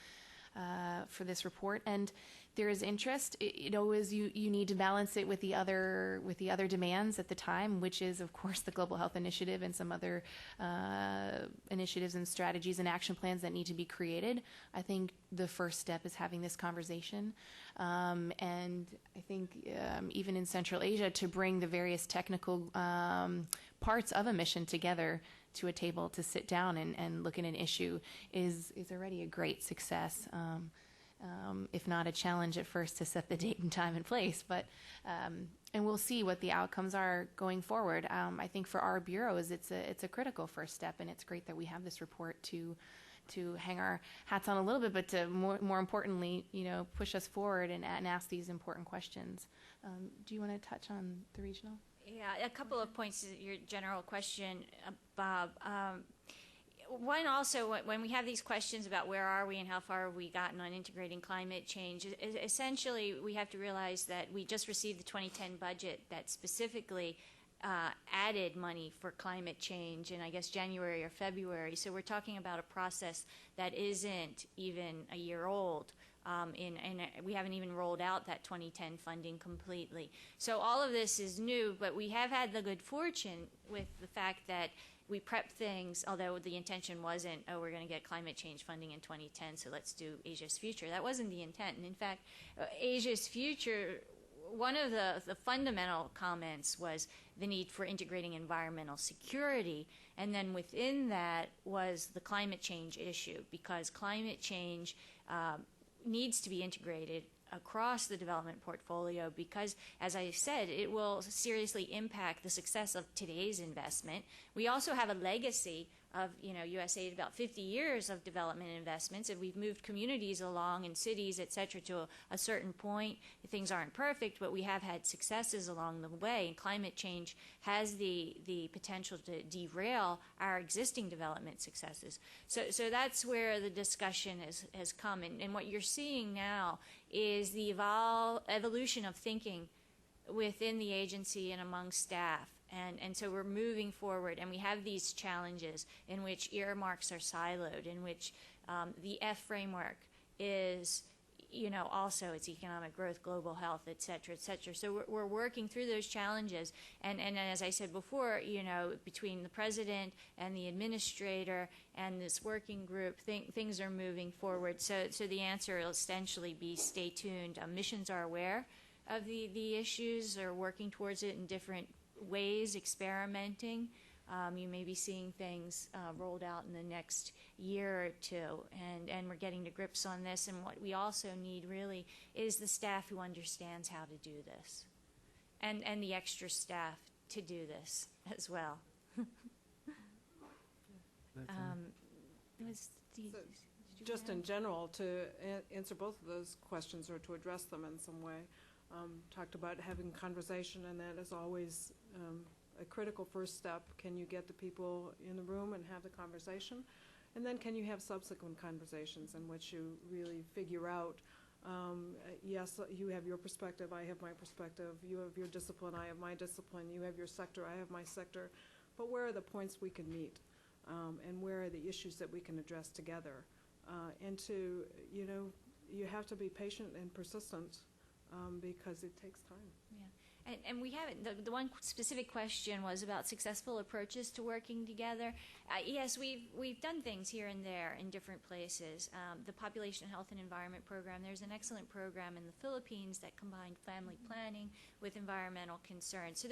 for this report, and there is interest. It always, you need to balance it with the other demands at the time, which is of course the Global Health Initiative and some other initiatives and strategies and action plans that need to be created. I think the first step is having this conversation, and I think even in Central Asia, to bring the various technical parts of a mission together to a table to sit down and look at an issue is already a great success. If not a challenge at first to set the date and time and place, but and we'll see what the outcomes are going forward. I think for our bureaus, it's a critical first step, and it's great that we have this report to hang our hats on a little bit, but to more importantly, you know, push us forward and ask these important questions. Do you want to touch on the regional? Yeah, a couple of points to your general question, Bob. One, also, when we have these questions about where are we and how far have we gotten on integrating climate change, essentially we have to realize that we just received the 2010 budget that specifically added money for climate change in, I guess, January or February. So we're talking about a process that isn't even a year old. And we haven't even rolled out that 2010 funding completely. So all of this is new, but we have had the good fortune with the fact that we prepped things, although the intention wasn't, oh, we're going to get climate change funding in 2010, so let's do Asia's Future. That wasn't the intent. And in fact, Asia's Future one of the fundamental comments was the need for integrating environmental security, and then within that was the climate change issue, because climate change needs to be integrated across the development portfolio because, as I said, it will seriously impact the success of today's investment. We also have a legacy of, USAID, about 50 years of development investments, and we've moved communities along and cities, et cetera, to a certain point. Things aren't perfect, but we have had successes along the way, and climate change has the potential to derail our existing development successes. So that's where the discussion has come, and what you're seeing now is the evolution of thinking within the agency and among staff. And so we're moving forward, and we have these challenges in which earmarks are siloed, in which the F framework is, also it's economic growth, global health, et cetera, et cetera. So we're working through those challenges. And as I said before, between the president and the administrator and this working group, things are moving forward. So the answer will essentially be stay tuned. Missions are aware of the issues, are working towards it in different ways, experimenting. You may be seeing things rolled out in the next year or two, and we're getting to grips on this. And what we also need really is the staff who understands how to do this, and the extra staff to do this as well. Just in general, to answer both of those questions or to address them in some way, talked about having conversation, and that is always a critical first step. Can you get the people in the room and have the conversation? And then can you have subsequent conversations in which you really figure out, yes, you have your perspective, I have my perspective, you have your discipline, I have my discipline, you have your sector, I have my sector, but where are the points we can meet? And where are the issues that we can address together? And to, you have to be patient and persistent because it takes time. Yeah. And we haven't, the one specific question was about successful approaches to working together. Yes, we've done things here and there in different places. The Population Health and Environment Program, there's an excellent program in the Philippines that combined family planning with environmental concerns. So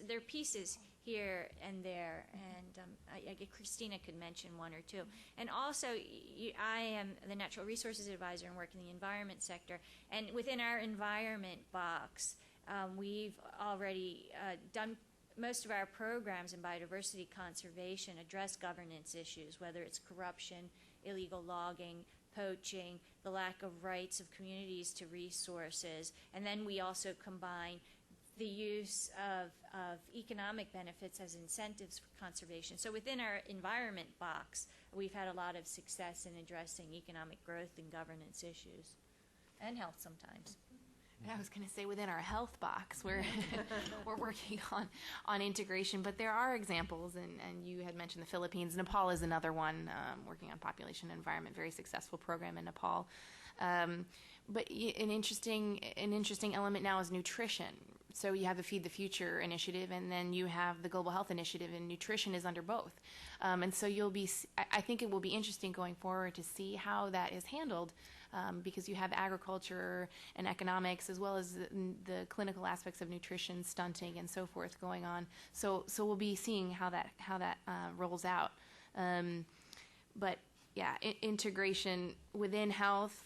they're pieces here and there, and I guess Kristina could mention one or two. And also, I am the Natural Resources Advisor and work in the environment sector, and within our environment box, we've already done most of our programs in biodiversity conservation address governance issues, whether it's corruption, illegal logging, poaching, the lack of rights of communities to resources, and then we also combine the use of economic benefits as incentives for conservation. So within our environment box, we've had a lot of success in addressing economic growth and governance issues, and health sometimes. And I was going to say within our health box, we're working on integration, but there are examples, and you had mentioned the Philippines. Nepal is another one, working on population and environment, very successful program in Nepal. But an interesting element now is nutrition. So you have the Feed the Future initiative, and then you have the Global Health Initiative, and nutrition is under both. And so I think it will be interesting going forward to see how that is handled, because you have agriculture and economics as well as the clinical aspects of nutrition, stunting, and so forth going on. So we'll be seeing how that rolls out. But yeah, integration within health.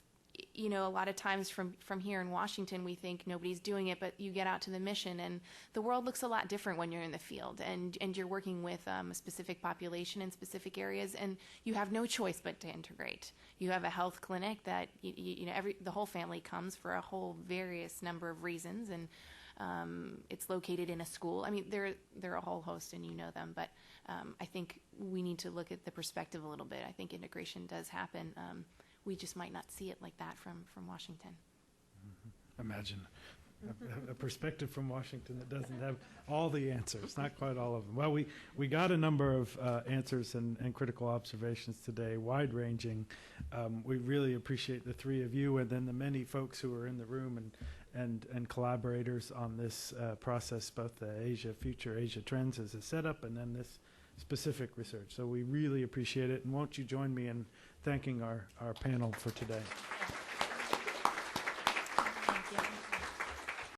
A lot of times from here in Washington, we think nobody's doing it, but you get out to the mission, and the world looks a lot different when you're in the field, and you're working with a specific population in specific areas, and you have no choice but to integrate. You have a health clinic that the whole family comes for a whole various number of reasons, and it's located in a school. I mean, there are a whole host, and you know them, but I think we need to look at the perspective a little bit. I think integration does happen. We just might not see it like that from Washington. Mm-hmm. Imagine a perspective from Washington that doesn't have all the answers, not quite all of them. Well, we got a number of answers and critical observations today, wide-ranging. We really appreciate the three of you, and then the many folks who are in the room and collaborators on this process, both the Future Asia Trends as a setup, and then this specific research. So we really appreciate it, and won't you join me in thanking our panel for today.